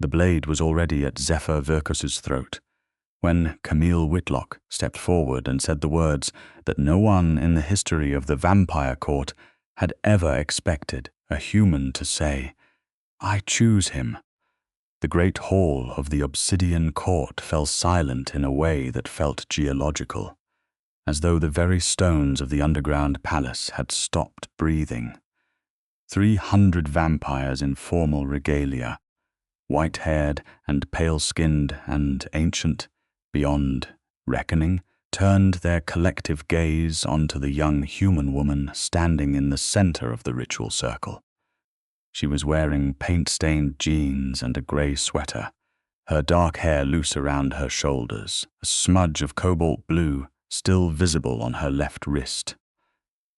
The blade was already at Zephyr Vyrkos's throat, when Camille Whitlock stepped forward and said the words that no one in the history of the Vampire Court had ever expected a human to say, "I choose him." The great hall of the Obsidian Court fell silent in a way that felt geological, as though the very stones of the underground palace had stopped breathing. 300 vampires in formal regalia, white-haired and pale-skinned and ancient, beyond reckoning, turned their collective gaze onto the young human woman standing in the center of the ritual circle. She was wearing paint-stained jeans and a grey sweater, her dark hair loose around her shoulders, a smudge of cobalt blue still visible on her left wrist.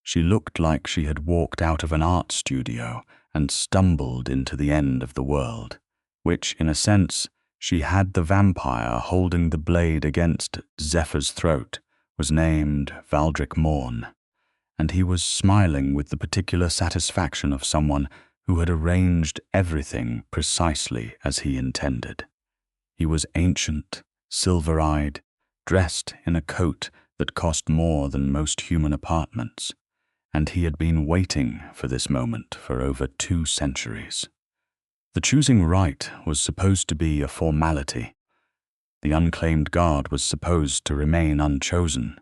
She looked like she had walked out of an art studio and stumbled into the end of the world, which, in a sense, she had the vampire holding the blade against Zephyr's throat was named Valdric Mourne, and he was smiling with the particular satisfaction of someone who had arranged everything precisely as he intended. He was ancient, silver-eyed, dressed in a coat that cost more than most human apartments, and he had been waiting for this moment for over 2 centuries. The choosing right was supposed to be a formality. The unclaimed guard was supposed to remain unchosen.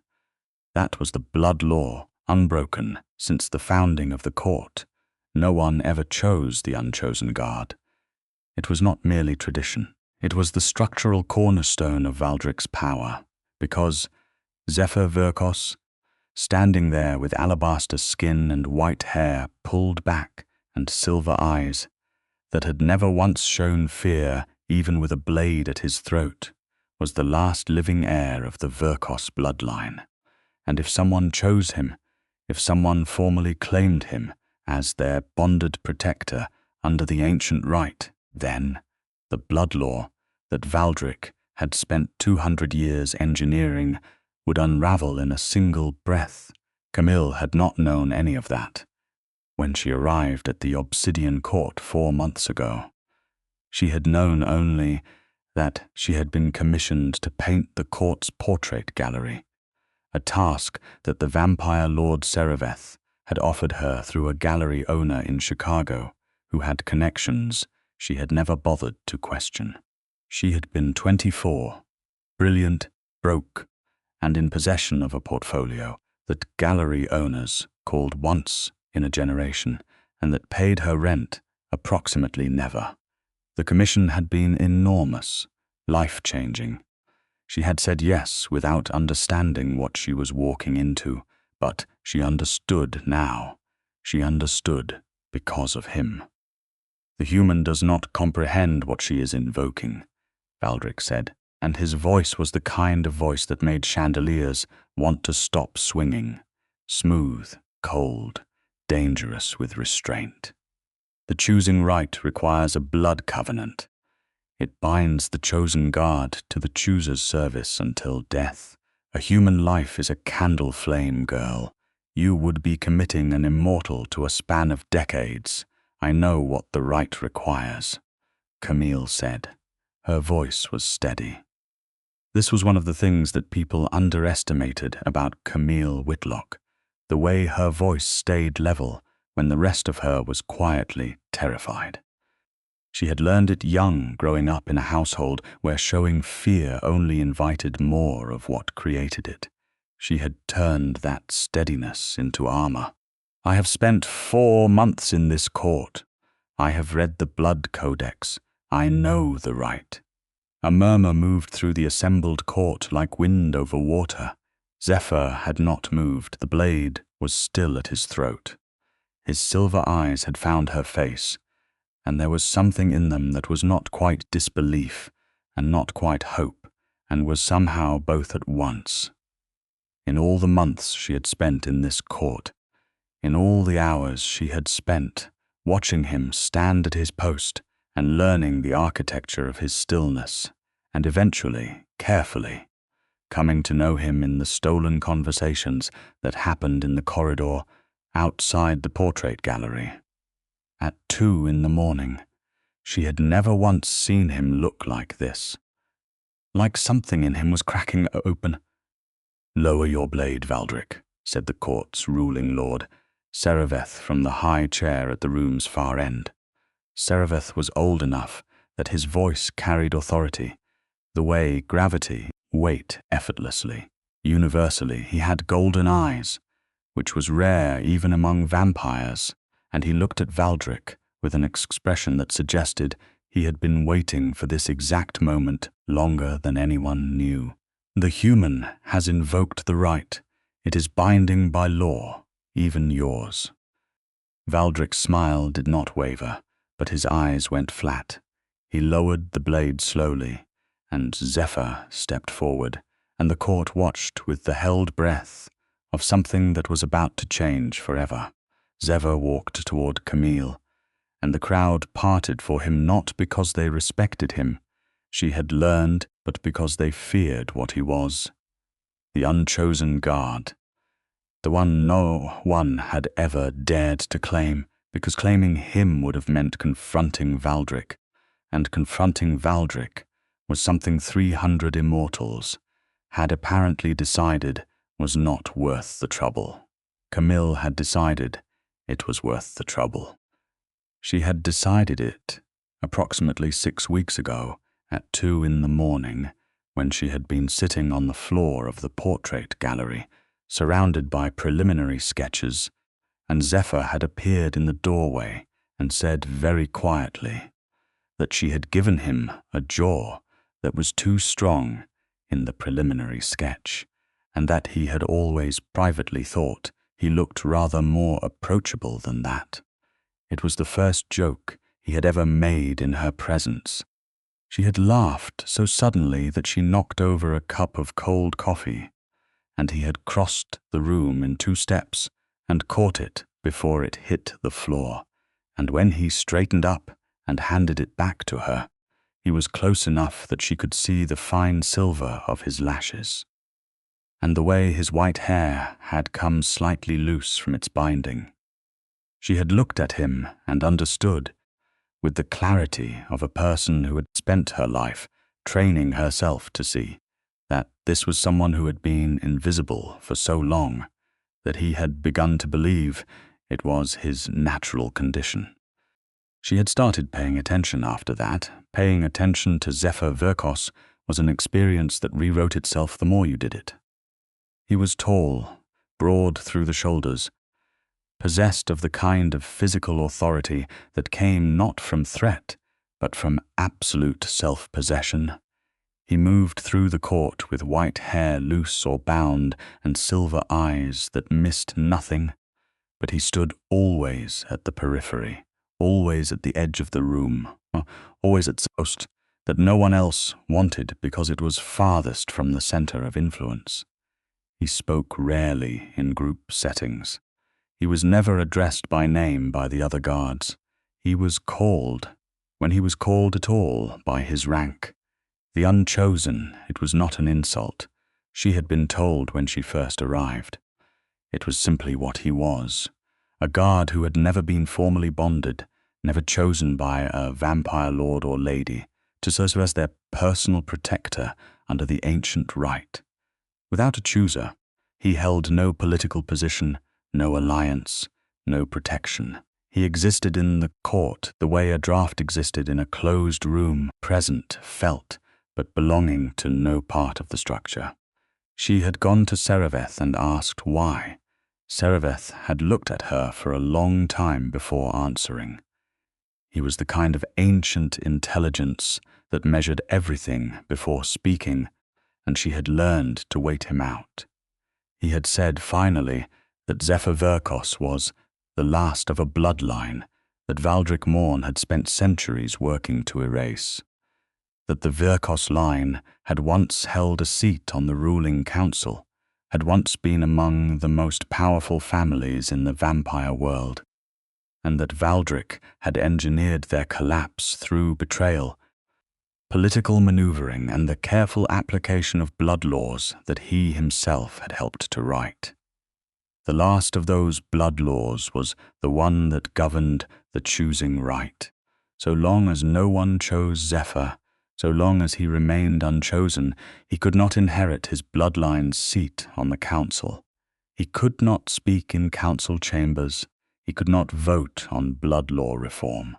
That was the blood law, unbroken since the founding of the court. No one ever chose the unchosen guard. It was not merely tradition. It was the structural cornerstone of Valdric's power, because Zephyr Vyrkos, standing there with alabaster skin and white hair pulled back and silver eyes, that had never once shown fear even with a blade at his throat, was the last living heir of the Vyrkos bloodline. And if someone chose him, if someone formally claimed him as their bonded protector under the ancient rite, then the blood law that Valdric had spent 200 years engineering would unravel in a single breath. Camille had not known any of that when she arrived at the Obsidian Court 4 months ago. She had known only that she had been commissioned to paint the court's portrait gallery, a task that the vampire Lord Sereveth had offered her through a gallery owner in Chicago who had connections she had never bothered to question. She had been 24, brilliant, broke, and in possession of a portfolio that gallery owners called once in a generation, and that paid her rent approximately never. The commission had been enormous, life-changing. She had said yes without understanding what she was walking into, but she understood now. She understood because of him. "The human does not comprehend what she is invoking," Valdric said, and his voice was the kind of voice that made chandeliers want to stop swinging, smooth, cold, dangerous with restraint. "The choosing right requires a blood covenant. It binds the chosen guard to the chooser's service until death. A human life is a candle flame, girl. You would be committing an immortal to a span of decades. I know what the right requires," Camille said. Her voice was steady. This was one of the things that people underestimated about Camille Whitlock, the way her voice stayed level when the rest of her was quietly terrified. She had learned it young, growing up in a household where showing fear only invited more of what created it. She had turned that steadiness into armor. "I have spent 4 months in this court. I have read the blood codex. I know the right." A murmur moved through the assembled court like wind over water. Zephyr had not moved. The blade was still at his throat. His silver eyes had found her face, and there was something in them that was not quite disbelief and not quite hope, and was somehow both at once. In all the months she had spent in this court, in all the hours she had spent watching him stand at his post and learning the architecture of his stillness, and eventually, carefully, coming to know him in the stolen conversations that happened in the corridor outside the portrait gallery. At 2 in the morning, She had never once seen him look like this. Like something in him was cracking open. "Lower your blade, Valdric," said the court's ruling lord, Sereveth, from the high chair at the room's far end. Sereveth was old enough that his voice carried authority, the way gravity weight effortlessly. Universally, he had golden eyes, which was rare even among vampires, and he looked at Valdric with an expression that suggested he had been waiting for this exact moment longer than anyone knew. "The human has invoked the right. It is binding by law, even yours." Valdric's smile did not waver, but his eyes went flat. He lowered the blade slowly, and Zephyr stepped forward, and the court watched with the held breath of something that was about to change forever. Zephyr walked toward Camille, and the crowd parted for him not because they respected him, she had learned, but because they feared what he was. The unchosen guard. The one no one had ever dared to claim, because claiming him would have meant confronting Valdric, and confronting Valdric was something 300 immortals had apparently decided was not worth the trouble. Camille had decided it was worth the trouble. She had decided it approximately 6 weeks ago at 2 in the morning, when she had been sitting on the floor of the portrait gallery, surrounded by preliminary sketches, and Zephyr had appeared in the doorway and said very quietly that she had given him a jaw that was too strong in the preliminary sketch, and that he had always privately thought he looked rather more approachable than that. It was the first joke he had ever made in her presence. She had laughed so suddenly that she knocked over a cup of cold coffee, and he had crossed the room in 2 steps and caught it before it hit the floor, and when he straightened up and handed it back to her, he was close enough that she could see the fine silver of his lashes, and the way his white hair had come slightly loose from its binding. She had looked at him and understood, with the clarity of a person who had spent her life training herself to see, that this was someone who had been invisible for so long that he had begun to believe it was his natural condition. She had started paying attention after that. Paying attention to Zephyr Vyrkos was an experience that rewrote itself the more you did it. He was tall, broad through the shoulders, possessed of the kind of physical authority that came not from threat, but from absolute self-possession. He moved through the court with white hair loose or bound and silver eyes that missed nothing, but he stood always at the periphery, always at the edge of the room, always at the post that no one else wanted because it was farthest from the center of influence. He spoke rarely in group settings. He was never addressed by name by the other guards. He was called, when he was called at all, by his rank. The unchosen, it was not an insult. She had been told when she first arrived. It was simply what he was. A guard who had never been formally bonded, never chosen by a vampire lord or lady to serve as their personal protector under the ancient rite. Without a chooser, he held no political position, no alliance, no protection. He existed in the court the way a draft existed in a closed room, present, felt, but belonging to no part of the structure. She had gone to Sereveth and asked why. Sereveth had looked at her for a long time before answering. He was the kind of ancient intelligence that measured everything before speaking, and she had learned to wait him out. He had said finally that Zephyr Vyrkos was the last of a bloodline that Valdric Mourne had spent centuries working to erase, that the Vyrkos line had once held a seat on the ruling council, had once been among the most powerful families in the vampire world, and that Valdric had engineered their collapse through betrayal, political maneuvering, and the careful application of blood laws that he himself had helped to write. The last of those blood laws was the one that governed the choosing right, So long as no one chose Zephyr, so long as he remained unchosen, he could not inherit his bloodline's seat on the council. He could not speak in council chambers. He could not vote on blood law reform.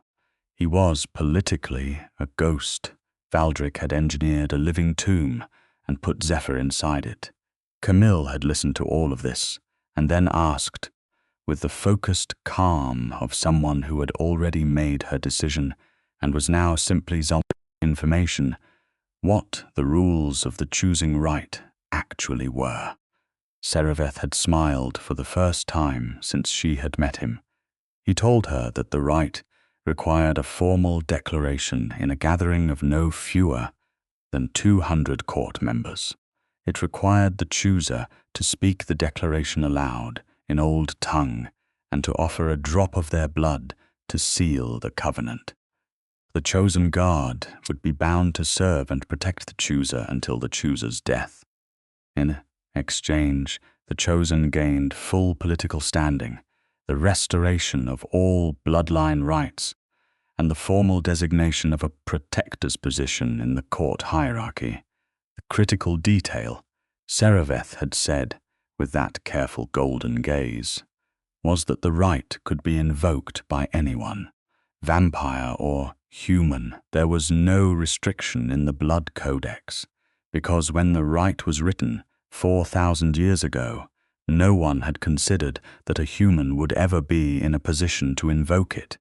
He was politically a ghost. Valdric had engineered a living tomb and put Zephyr inside it. Camille had listened to all of this and then asked, with the focused calm of someone who had already made her decision and was now simply absorbing information, what the rules of the choosing right actually were. Sereveth had smiled for the first time since she had met him. He told her that the rite required a formal declaration in a gathering of no fewer than 200 court members. It required the chooser to speak the declaration aloud in old tongue and to offer a drop of their blood to seal the covenant. The chosen guard would be bound to serve and protect the chooser until the chooser's death. In exchange, the chosen gained full political standing, the restoration of all bloodline rights, and the formal designation of a protector's position in the court hierarchy. The critical detail, Sereveth had said, with that careful golden gaze, was that the right could be invoked by anyone, vampire or human. There was no restriction in the blood codex, because when the rite was written 4,000 years ago, no one had considered that a human would ever be in a position to invoke it.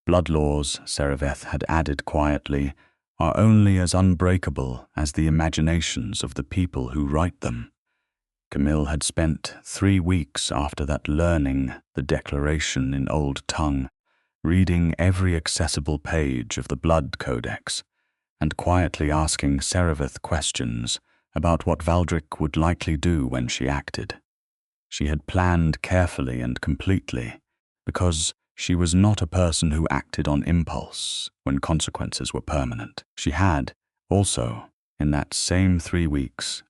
Blood laws, Sereveth had added quietly, are only as unbreakable as the imaginations of the people who write them. Camille had spent 3 weeks after that learning the declaration in old tongue, reading every accessible page of the blood codex, and quietly asking Sereveth questions about what Valdric would likely do when she acted. She had planned carefully and completely, because she was not a person who acted on impulse when consequences were permanent. She had, also, in that same 3 weeks,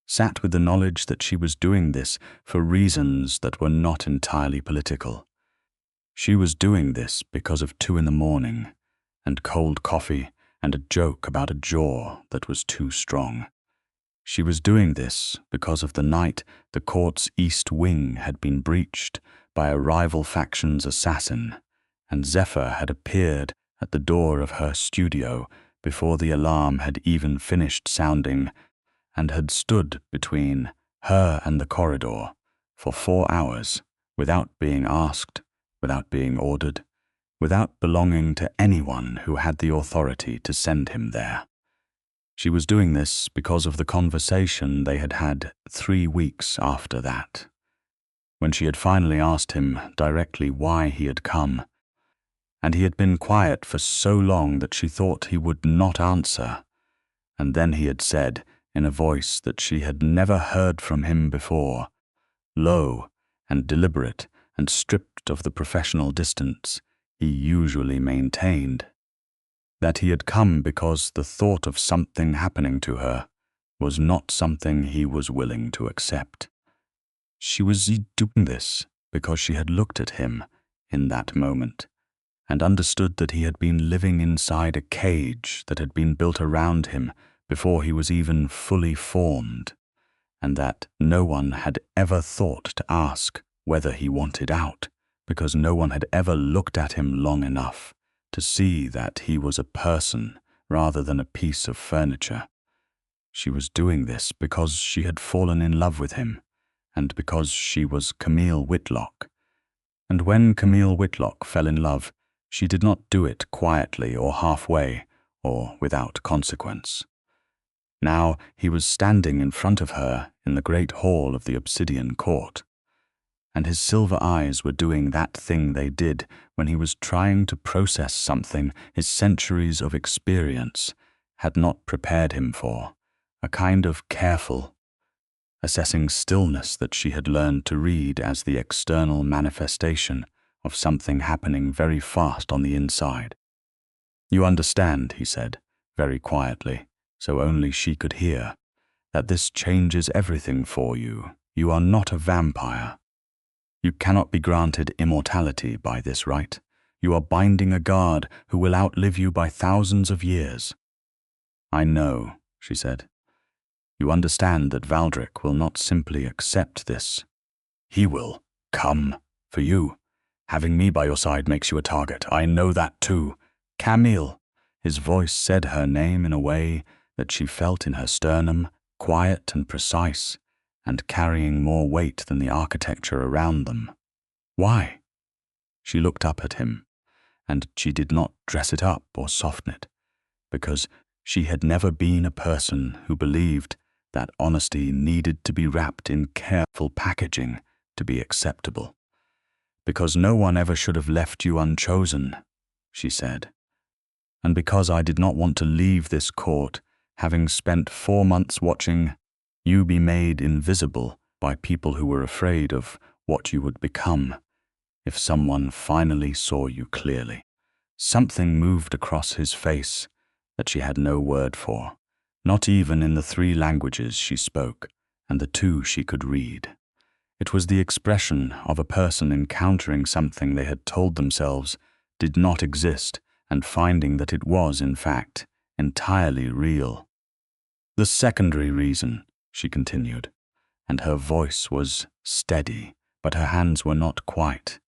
sat with the knowledge that she was doing this for reasons that were not entirely political. She was doing this because of 2 a.m, and cold coffee and a joke about a jaw that was too strong. She was doing this because of the night the court's east wing had been breached by a rival faction's assassin, and Zephyr had appeared at the door of her studio before the alarm had even finished sounding, and had stood between her and the corridor for 4 hours without being asked, without being ordered, without belonging to anyone who had the authority to send him there. She was doing this because of the conversation they had had 3 weeks after that, when she had finally asked him directly why he had come, and he had been quiet for so long that she thought he would not answer, and then he had said, in a voice that she had never heard from him before, low and deliberate and stripped of the professional distance he usually maintained, that he had come because the thought of something happening to her was not something he was willing to accept. She was doing this because she had looked at him in that moment and understood that he had been living inside a cage that had been built around him before he was even fully formed, and that no one had ever thought to ask whether he wanted out, because no one had ever looked at him long enough to see that he was a person rather than a piece of furniture. She was doing this because she had fallen in love with him, and because she was Camille Whitlock. And when Camille Whitlock fell in love, she did not do it quietly or halfway or without consequence. Now he was standing in front of her in the great hall of the Obsidian Court, and his silver eyes were doing that thing they did when he was trying to process something his centuries of experience had not prepared him for, a kind of careful, assessing stillness that she had learned to read as the external manifestation of something happening very fast on the inside. "You understand," he said, very quietly, so only she could hear, "that this changes everything for you. You are not a vampire. You cannot be granted immortality by this rite. You are binding a guard who will outlive you by thousands of years." "I know," she said. "You understand that Valdric will not simply accept this. He will come for you. Having me by your side makes you a target. I know that too. Camille." His voice said her name in a way that she felt in her sternum, quiet and precise, and carrying more weight than the architecture around them. "Why?" She looked up at him, and she did not dress it up or soften it, because she had never been a person who believed that honesty needed to be wrapped in careful packaging to be acceptable. "Because no one ever should have left you unchosen," she said. "And because I did not want to leave this court, having spent 4 months watching you be made invisible by people who were afraid of what you would become if someone finally saw you clearly." Something moved across his face that she had no word for, not even in the 3 languages she spoke and the 2 she could read. It was the expression of a person encountering something they had told themselves did not exist and finding that it was, in fact, entirely real. "The secondary reason," she continued, and her voice was steady, but her hands were not quite,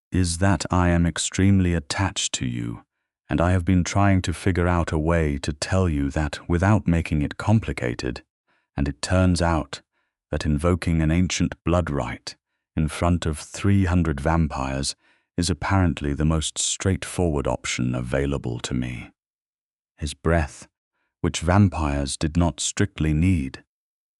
"is that I am extremely attached to you, and I have been trying to figure out a way to tell you that without making it complicated, and it turns out that invoking an ancient blood rite in front of 300 vampires is apparently the most straightforward option available to me." His breath, which vampires did not strictly need,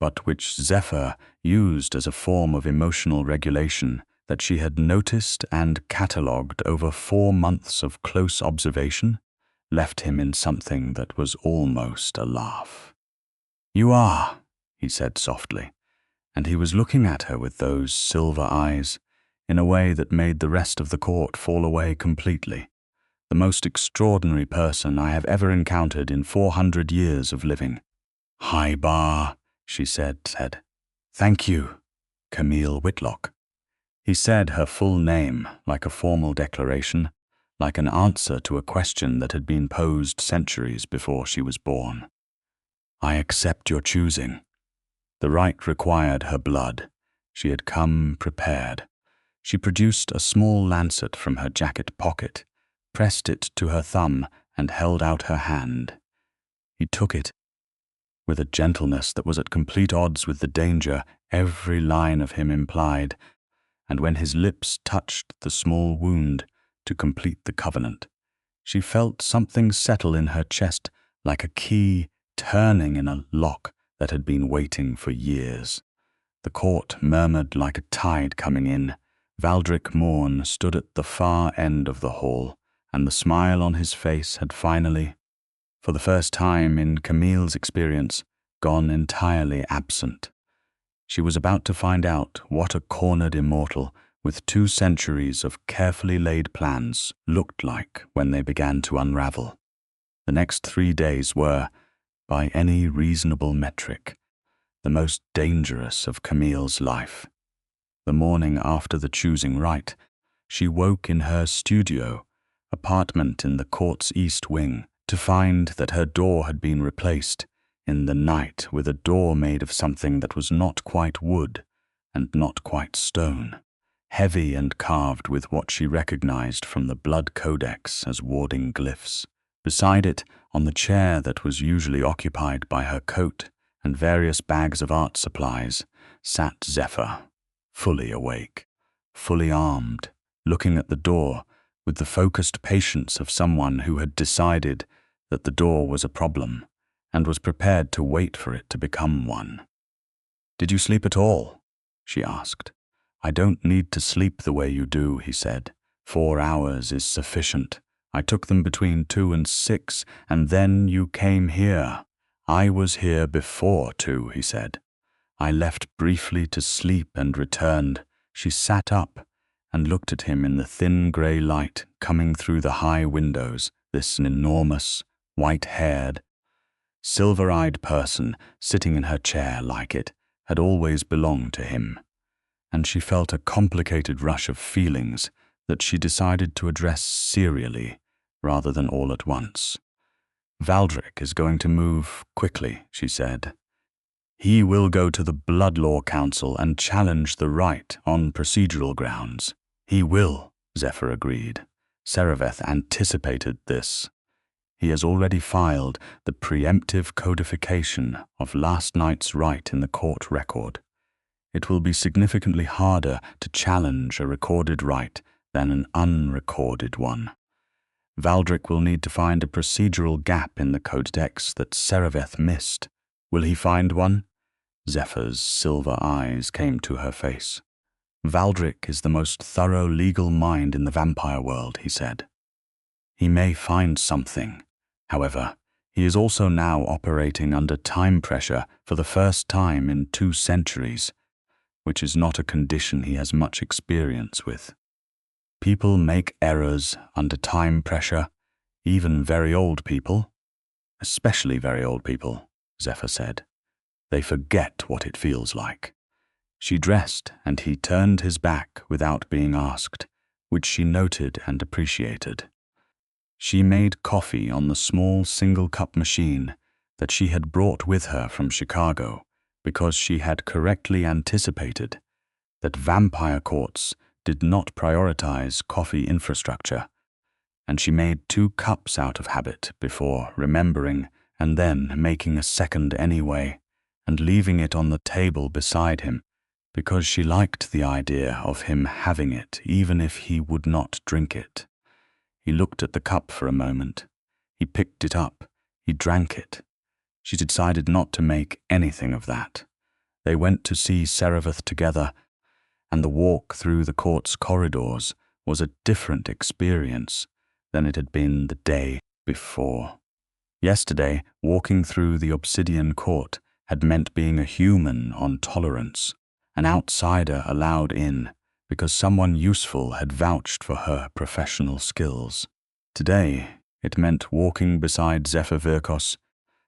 but which Zephyr used as a form of emotional regulation that she had noticed and catalogued over 4 months of close observation, left him in something that was almost a laugh. "You are," he said softly, and he was looking at her with those silver eyes in a way that made the rest of the court fall away completely. "The most extraordinary person I have ever encountered in 400 years of living." "High bar," she said. "Thank you, Camille Whitlock." He said her full name like a formal declaration, like an answer to a question that had been posed centuries before she was born. "I accept your choosing." The rite required her blood. She had come prepared. She produced a small lancet from her jacket pocket, pressed it to her thumb, and held out her hand. He took it with a gentleness that was at complete odds with the danger every line of him implied, and when his lips touched the small wound to complete the covenant, she felt something settle in her chest like a key turning in a lock that had been waiting for years. The court murmured like a tide coming in. Valdric Mourne stood at the far end of the hall, and the smile on his face had finally, for the first time in Camille's experience, gone entirely absent. She was about to find out what a cornered immortal with 2 centuries of carefully laid plans looked like when they began to unravel. The next 3 days were, by any reasonable metric, the most dangerous of Camille's life. The morning after the choosing rite, she woke in her studio, apartment in the court's east wing, to find that her door had been replaced in the night with a door made of something that was not quite wood and not quite stone, heavy and carved with what she recognized from the blood codex as warding glyphs. Beside it, on the chair that was usually occupied by her coat and various bags of art supplies, sat Zephyr, fully awake, fully armed, looking at the door with the focused patience of someone who had decided that the door was a problem and was prepared to wait for it to become one. "Did you sleep at all?" she asked. "I don't need to sleep the way you do," he said. 4 hours is sufficient. I took them between 2 and 6, and then you came here." "I was here before 2, he said. "I left briefly to sleep and returned." She sat up and looked at him in the thin grey light coming through the high windows, this enormous, white-haired, silver-eyed person sitting in her chair like it had always belonged to him, and she felt a complicated rush of feelings that she decided to address serially rather than all at once. "Valdric is going to move quickly," she said. "He will go to the Blood Law Council and challenge the right on procedural grounds." "He will," Zephyr agreed. Sereveth anticipated this. He has already filed the preemptive codification of last night's rite in the court record. It will be significantly harder to challenge a recorded rite than an unrecorded one. Valdric will need to find a procedural gap in the codex that Sereveth missed. Will he find one? Zephyr's silver eyes came to her face. "Valdric is the most thorough legal mind in the vampire world," he said. "He may find something. However, he is also now operating under time pressure for the first time in 2 centuries, which is not a condition he has much experience with. People make errors under time pressure, even very old people, especially very old people," Zephyr said. "They forget what it feels like." She dressed, and he turned his back without being asked, which she noted and appreciated. She made coffee on the small single-cup machine that she had brought with her from Chicago because she had correctly anticipated that vampire courts did not prioritize coffee infrastructure, and she made 2 cups out of habit before remembering and then making a second anyway and leaving it on the table beside him because she liked the idea of him having it even if he would not drink it. He looked at the cup for a moment. He picked it up. He drank it. She decided not to make anything of that. They went to see Sereveth together, and the walk through the court's corridors was a different experience than it had been the day before. Yesterday, walking through the Obsidian Court had meant being a human on tolerance, an outsider allowed in because someone useful had vouched for her professional skills. Today, it meant walking beside Zephyr Vyrkos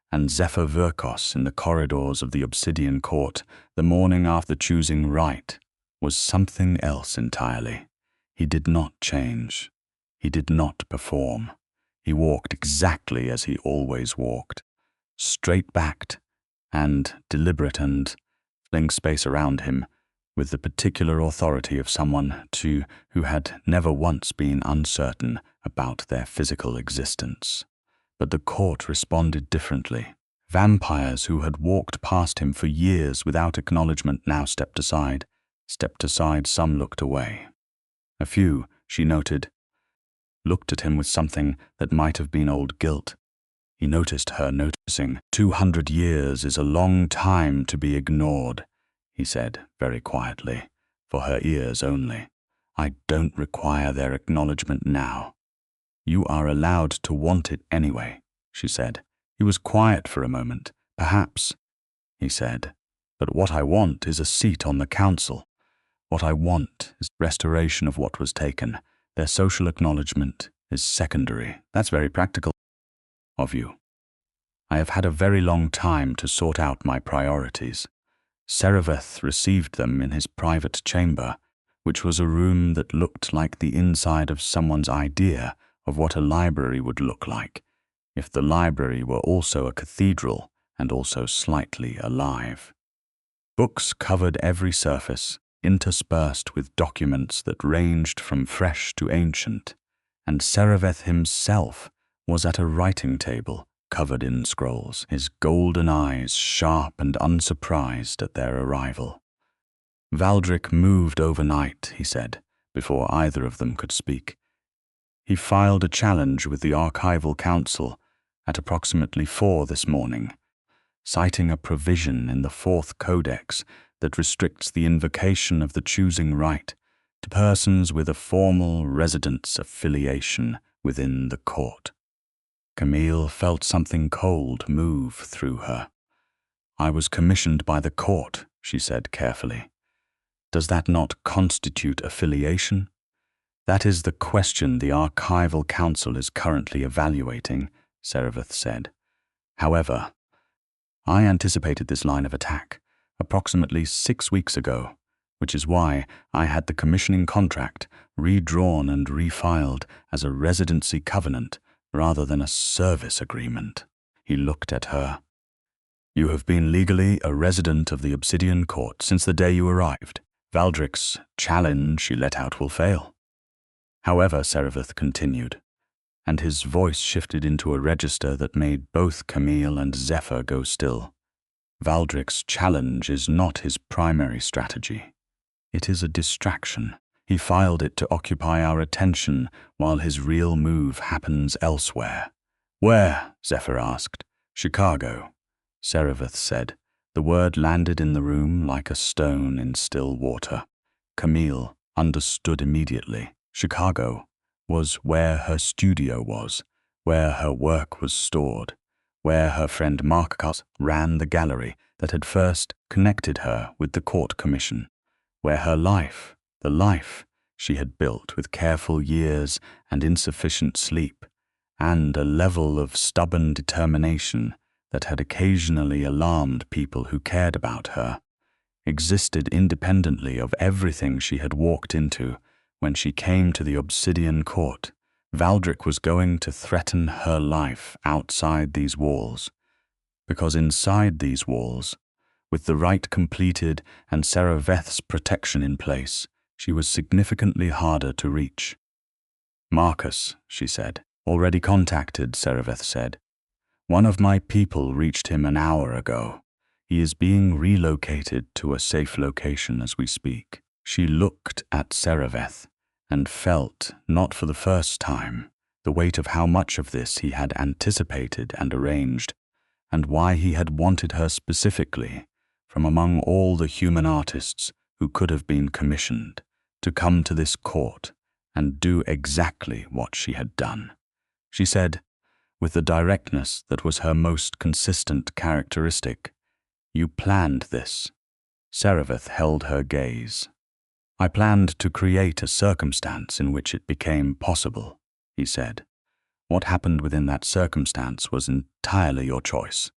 and Zephyr Vyrkos in the corridors of the Obsidian Court the morning after choosing right was something else entirely. He did not change. He did not perform. He walked exactly as he always walked, straight-backed and deliberate and filling space around him with the particular authority of someone, too, who had never once been uncertain about their physical existence. But the court responded differently. Vampires who had walked past him for years without acknowledgement now stepped aside. Some looked away. A few, she noted, looked at him with something that might have been old guilt. He noticed her noticing. 200 years is a long time to be ignored, he said very quietly, for her ears only. "I don't require their acknowledgement now." "You are allowed to want it anyway," she said. He was quiet for a moment. "Perhaps," he said, "but what I want is a seat on the council. What I want is restoration of what was taken. Their social acknowledgement is secondary." "That's very practical of you." "I have had a very long time to sort out my priorities." Sereveth received them in his private chamber, which was a room that looked like the inside of someone's idea of what a library would look like, if the library were also a cathedral and also slightly alive. Books covered every surface, interspersed with documents that ranged from fresh to ancient, and Sereveth himself was at a writing table covered in scrolls, his golden eyes sharp and unsurprised at their arrival. "Valdric moved overnight," he said, before either of them could speak. "He filed a challenge with the Archival Council at approximately 4 this morning, citing a provision in the 4th Codex that restricts the invocation of the choosing right to persons with a formal residence affiliation within the court." Camille felt something cold move through her. "I was commissioned by the court," she said carefully. "Does that not constitute affiliation?" "That is the question the Archival Council is currently evaluating," Sereveth said. "However, I anticipated this line of attack approximately 6 weeks ago which is why I had the commissioning contract redrawn and refiled as a residency covenant rather than a service agreement. He looked at her. You have been legally a resident of the Obsidian Court since the day you arrived. Valdric's challenge she let out will fail. However, Sereveth continued, and his voice shifted into a register that made both Camille and Zephyr go still. Valdric's challenge is not his primary strategy. It is a distraction. He filed it to occupy our attention while his real move happens elsewhere. Where? Zephyr asked. Chicago, Sereveth said. The word landed in the room like a stone in still water. Camille understood immediately. Chicago was where her studio was, where her work was stored, where her friend Marcus ran the gallery that had first connected her with the court commission, where her life, the life she had built with careful years and insufficient sleep, and a level of stubborn determination that had occasionally alarmed people who cared about her, existed independently of everything she had walked into when she came to the Obsidian Court. Valdric was going to threaten her life outside these walls, because inside these walls, with the rite completed and Sereveth's protection in place, she was significantly harder to reach. Marcus, she said. Already contacted, Sereveth said. One of my people reached him an hour ago. He is being relocated to a safe location as we speak. She looked at Sereveth and felt, not for the first time, the weight of how much of this he had anticipated and arranged, and why he had wanted her specifically, from among all the human artists who could have been commissioned, to come to this court and do exactly what she had done. She said, with the directness that was her most consistent characteristic, "You planned this." Sereveth held her gaze. "I planned to create a circumstance in which it became possible," he said. "What happened within that circumstance was entirely your choice.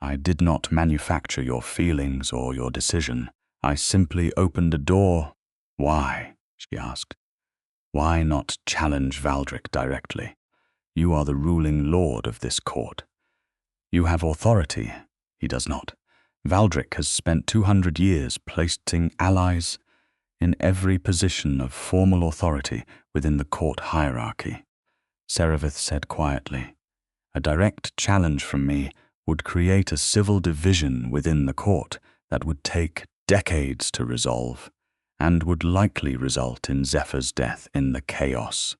I did not manufacture your feelings or your decision. I simply opened a door." "Why?" she asked. "Why not challenge Valdric directly? You are the ruling lord of this court. You have authority. He does not. Valdric has spent 200 years placing allies in every position of formal authority within the court hierarchy." Sereveth said quietly, "A direct challenge from me would create a civil division within the court that would take decades to resolve, and would likely result in Zephyr's death in the chaos.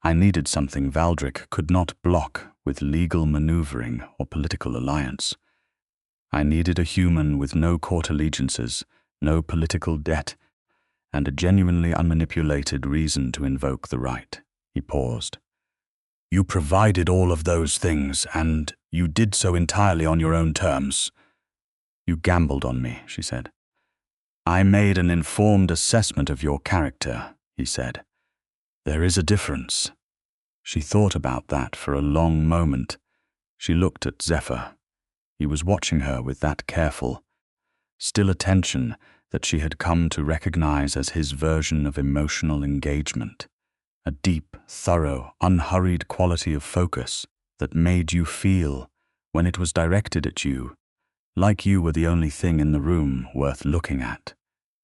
I needed something Valdric could not block with legal maneuvering or political alliance. I needed a human with no court allegiances, no political debt, and a genuinely unmanipulated reason to invoke the right." He paused. "You provided all of those things, and you did so entirely on your own terms." "You gambled on me," she said. "I made an informed assessment of your character," he said. "There is a difference." She thought about that for a long moment. She looked at Zephyr. He was watching her with that careful, still attention that she had come to recognize as his version of emotional engagement, a deep, thorough, unhurried quality of focus that made you feel, when it was directed at you, like you were the only thing in the room worth looking at.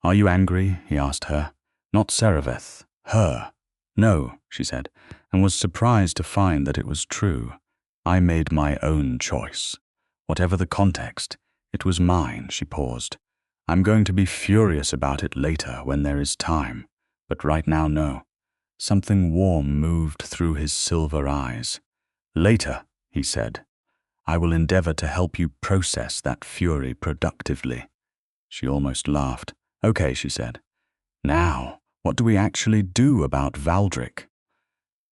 "Are you angry?" he asked her. "Not Sereveth, her." "No," she said, and was surprised to find that it was true. "I made my own choice. Whatever the context, it was mine." She paused. "I'm going to be furious about it later when there is time, but right now, no." Something warm moved through his silver eyes. "Later," he said, "I will endeavor to help you process that fury productively." She almost laughed. "Okay," she said. "Now, what do we actually do about Valdric?"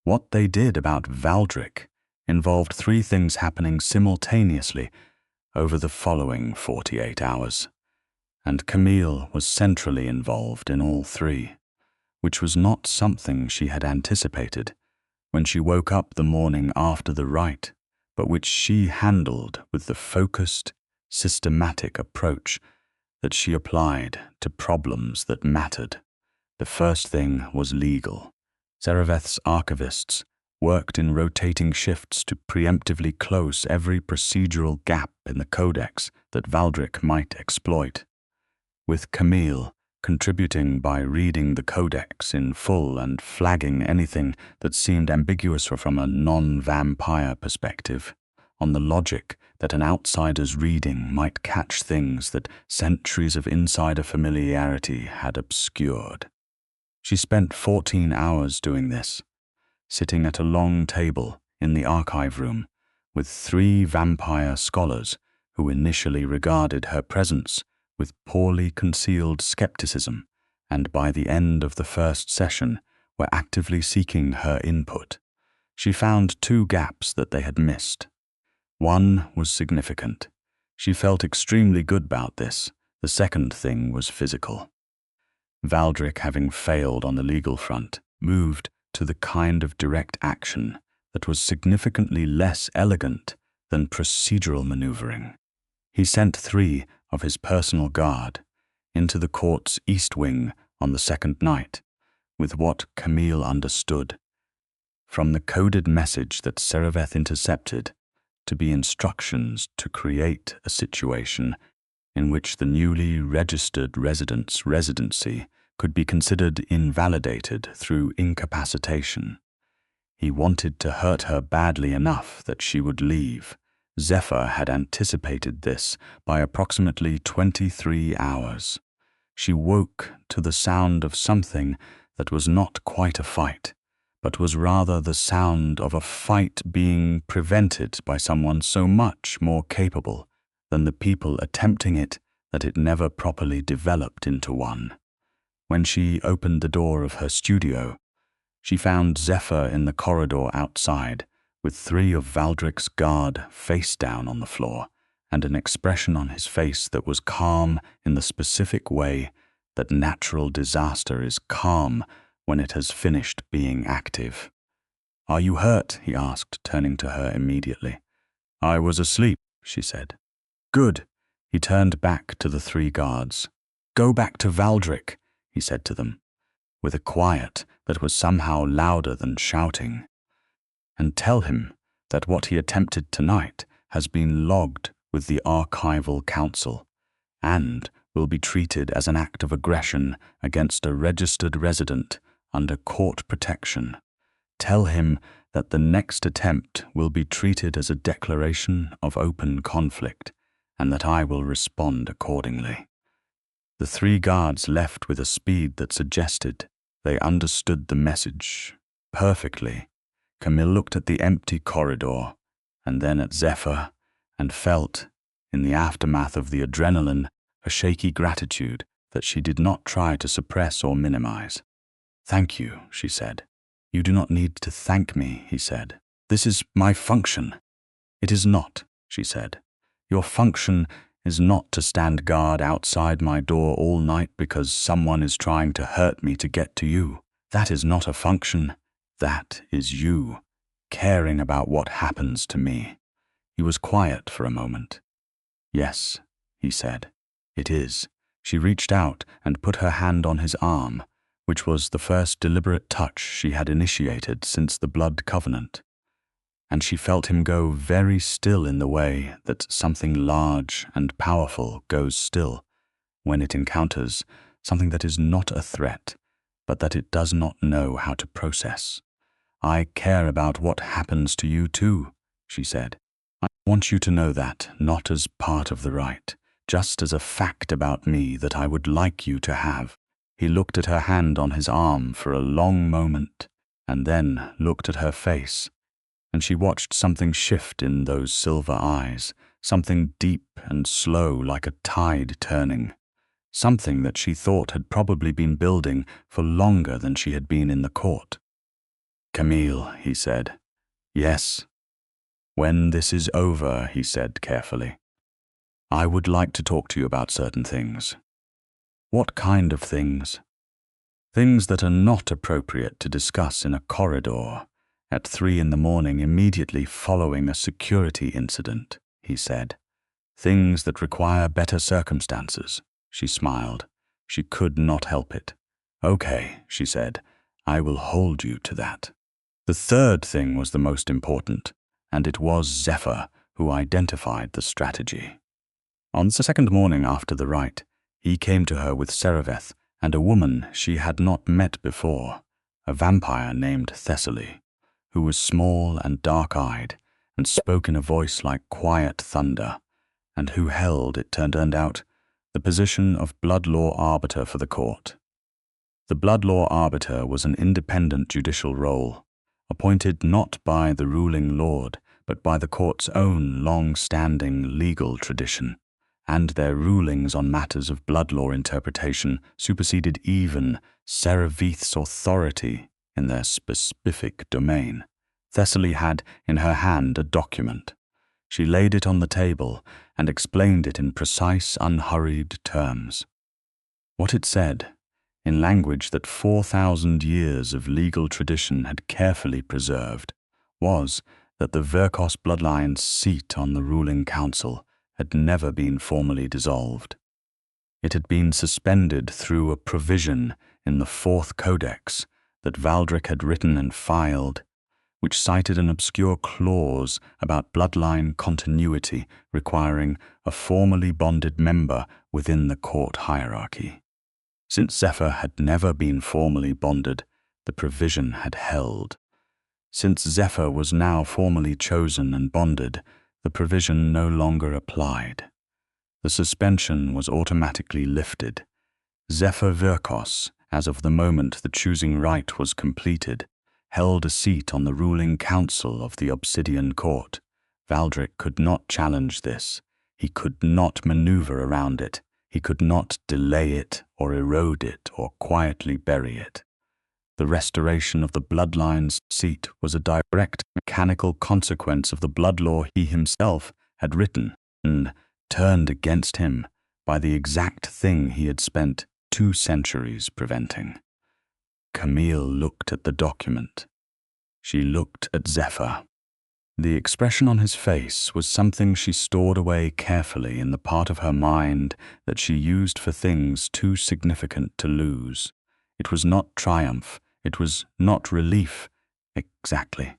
What they did about Valdric involved 3 things happening simultaneously over the following 48 hours, and Camille was centrally involved in all 3, which was not something she had anticipated when she woke up the morning after the rite, but which she handled with the focused, systematic approach that she applied to problems that mattered. The first thing was legal. Sereveth's archivists worked in rotating shifts to preemptively close every procedural gap in the codex that Valdric might exploit, with Camille contributing by reading the codex in full and flagging anything that seemed ambiguous from a non-vampire perspective, on the logic that an outsider's reading might catch things that centuries of insider familiarity had obscured. She spent 14 hours doing this, sitting at a long table in the archive room with 3 vampire scholars who initially regarded her presence with poorly concealed skepticism, and by the end of the first session were actively seeking her input. She found 2 gaps that they had missed. One was significant. She felt extremely good about this. The second thing was physical. Valdric, having failed on the legal front, moved to the kind of direct action that was significantly less elegant than procedural maneuvering. He sent 3 of his personal guard into the court's east wing on the second night, with what Camille understood from the coded message that Sereveth intercepted to be instructions to create a situation in which the newly registered resident's residency could be considered invalidated through incapacitation. He wanted to hurt her badly enough that she would leave. Zephyr had anticipated this by approximately 23 hours. She woke to the sound of something that was not quite a fight, but was rather the sound of a fight being prevented by someone so much more capable than the people attempting it that it never properly developed into one. When she opened the door of her studio, she found Zephyr in the corridor outside, with 3 of Valdric's guard face down on the floor, and an expression on his face that was calm in the specific way that natural disaster is calm when it has finished being active. "Are you hurt?" he asked, turning to her immediately. "I was asleep," she said. "Good." He turned back to the 3 guards. "Go back to Valdric," he said to them, with a quiet that was somehow louder than shouting, "and tell him that what he attempted tonight has been logged with the Archival Council, and will be treated as an act of aggression against a registered resident under court protection. Tell him that the next attempt will be treated as a declaration of open conflict, and that I will respond accordingly." The 3 guards left with a speed that suggested they understood the message perfectly. Camille looked at the empty corridor, and then at Zephyr, and felt, in the aftermath of the adrenaline, a shaky gratitude that she did not try to suppress or minimize. "Thank you," she said. "You do not need to thank me," he said. "This is my function." "It is not," she said. "Your function is not to stand guard outside my door all night because someone is trying to hurt me to get to you. That is not a function. That is you, caring about what happens to me." He was quiet for a moment. "Yes," he said, "it is." She reached out and put her hand on his arm, which was the first deliberate touch she had initiated since the blood covenant. And she felt him go very still in the way that something large and powerful goes still when it encounters something that is not a threat, but that it does not know how to process. "I care about what happens to you too," she said. "I want you to know that, not as part of the right, just as a fact about me that I would like you to have." He looked at her hand on his arm for a long moment, and then looked at her face, and she watched something shift in those silver eyes, something deep and slow like a tide turning, something that she thought had probably been building for longer than she had been in the court. "Camille," he said. "Yes." "When this is over," he said carefully, "I would like to talk to you about certain things." "What kind of things?" "Things that are not appropriate to discuss in a corridor at 3 in the morning immediately following a security incident," he said. "Things that require better circumstances." She smiled. She could not help it. "Okay," she said, "I will hold you to that." The third thing was the most important, and it was Zephyr who identified the strategy. On the second morning after the rite, he came to her with Sereveth and a woman she had not met before, a vampire named Thessaly, who was small and dark-eyed and spoke in a voice like quiet thunder, and who held, it turned out, the position of blood law arbiter for the court. The blood law arbiter was an independent judicial role, appointed not by the ruling lord, but by the court's own long-standing legal tradition, and their rulings on matters of blood law interpretation superseded even Sereveth's authority in their specific domain. Thessaly had in her hand a document. She laid it on the table and explained it in precise, unhurried terms. What it said, in language that 4,000 years of legal tradition had carefully preserved, was that the Vyrkos bloodline's seat on the ruling council had never been formally dissolved. It had been suspended through a provision in the Fourth Codex that Valdric had written and filed, which cited an obscure clause about bloodline continuity requiring a formally bonded member within the court hierarchy. Since Zephyr had never been formally bonded, the provision had held. Since Zephyr was now formally chosen and bonded, the provision no longer applied. The suspension was automatically lifted. Zephyr Vyrkos, as of the moment the choosing rite was completed, held a seat on the ruling council of the Obsidian Court. Valdric could not challenge this. He could not maneuver around it. He could not delay it or erode it or quietly bury it. The restoration of the bloodline's seat was a direct mechanical consequence of the blood law he himself had written and turned against him by the exact thing he had spent 2 centuries preventing. Camille looked at the document. She looked at Zephyr. The expression on his face was something she stored away carefully in the part of her mind that she used for things too significant to lose. It was not triumph. It was not relief. Exactly.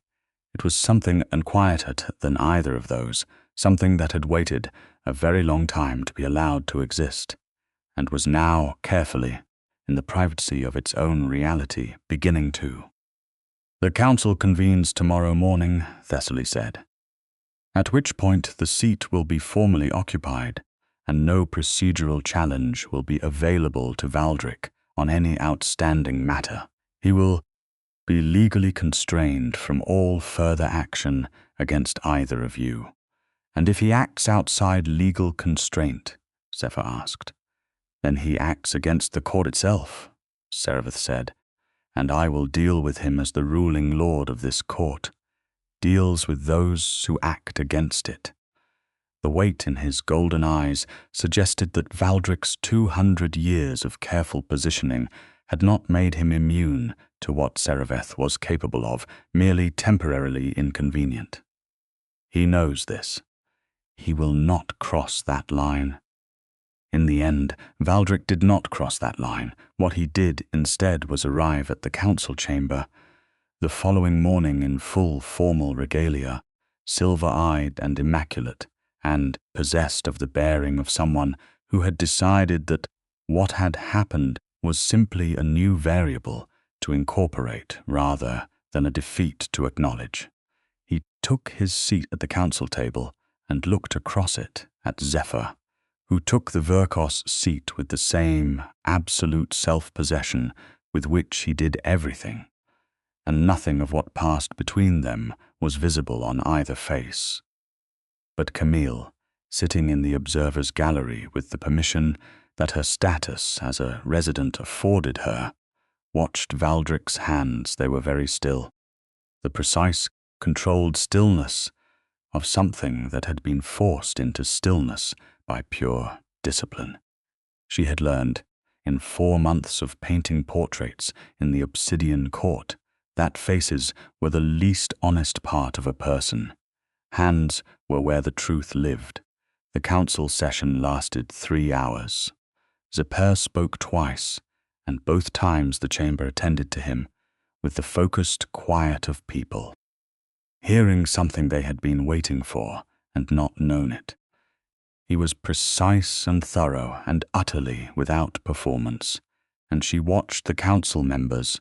It was something unquieter than either of those, something that had waited a very long time to be allowed to exist, and was now carefully, in the privacy of its own reality, beginning to. "The council convenes tomorrow morning," Thessaly said, "at which point the seat will be formally occupied, and no procedural challenge will be available to Valdric on any outstanding matter. He will be legally constrained from all further action against either of you. And if he acts outside legal constraint," Zephyr asked. "Then he acts against the court itself," Sereveth said, "and I will deal with him as the ruling lord of this court, deals with those who act against it." The weight in his golden eyes suggested that Valdric's 200 years of careful positioning had not made him immune to what Sereveth was capable of, merely temporarily inconvenient. He knows this. He will not cross that line. In the end, Valdric did not cross that line. What he did instead was arrive at the council chamber the following morning in full formal regalia, silver-eyed and immaculate, and possessed of the bearing of someone who had decided that what had happened was simply a new variable to incorporate rather than a defeat to acknowledge. He took his seat at the council table and looked across it at Zephyr, who took the Vyrkos seat with the same absolute self-possession with which he did everything, and nothing of what passed between them was visible on either face. But Camille, sitting in the observer's gallery with the permission that her status as a resident afforded her, watched Valdric's hands. They were very still, the precise, controlled stillness of something that had been forced into stillness by pure discipline. She had learned, in 4 months of painting portraits in the Obsidian Court, that faces were the least honest part of a person. Hands were where the truth lived. The council session lasted 3 hours. Zephyr spoke twice, and both times the chamber attended to him with the focused quiet of people, hearing something they had been waiting for and not known it. He was precise and thorough and utterly without performance, and she watched the council members,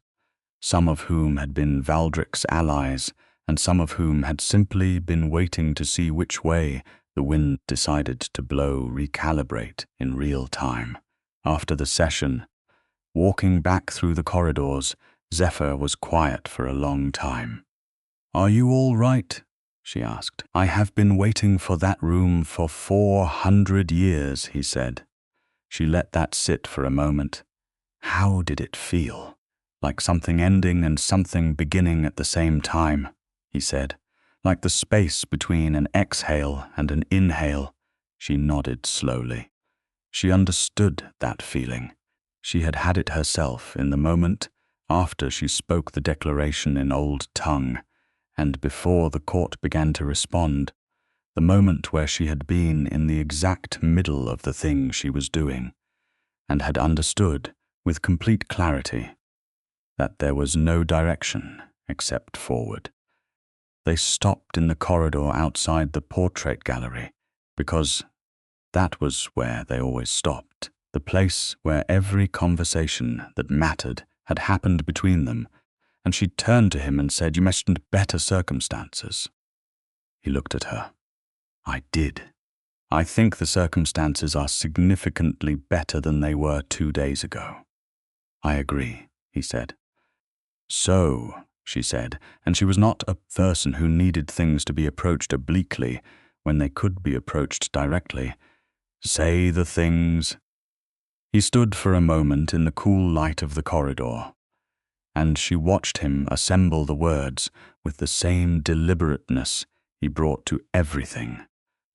some of whom had been Valdric's allies and some of whom had simply been waiting to see which way the wind decided to blow, recalibrate in real time. After the session, walking back through the corridors, Zephyr was quiet for a long time. "Are you all right?" she asked. "I have been waiting for that room for 400 years, he said. She let that sit for a moment. How did it feel? Like something ending and something beginning at the same time, he said. Like the space between an exhale and an inhale. She nodded slowly. She understood that feeling. She had had it herself in the moment after she spoke the declaration in old tongue, and before the court began to respond, the moment where she had been in the exact middle of the thing she was doing, and had understood with complete clarity that there was no direction except forward. They stopped in the corridor outside the portrait gallery, because that was where they always stopped, the place where every conversation that mattered had happened between them, and she turned to him and said, "You mentioned better circumstances." He looked at her. "I did. I think the circumstances are significantly better than they were 2 days ago." "I agree," he said. "So," she said, and she was not a person who needed things to be approached obliquely when they could be approached directly. "Say the things." He stood for a moment in the cool light of the corridor, and she watched him assemble the words with the same deliberateness he brought to everything.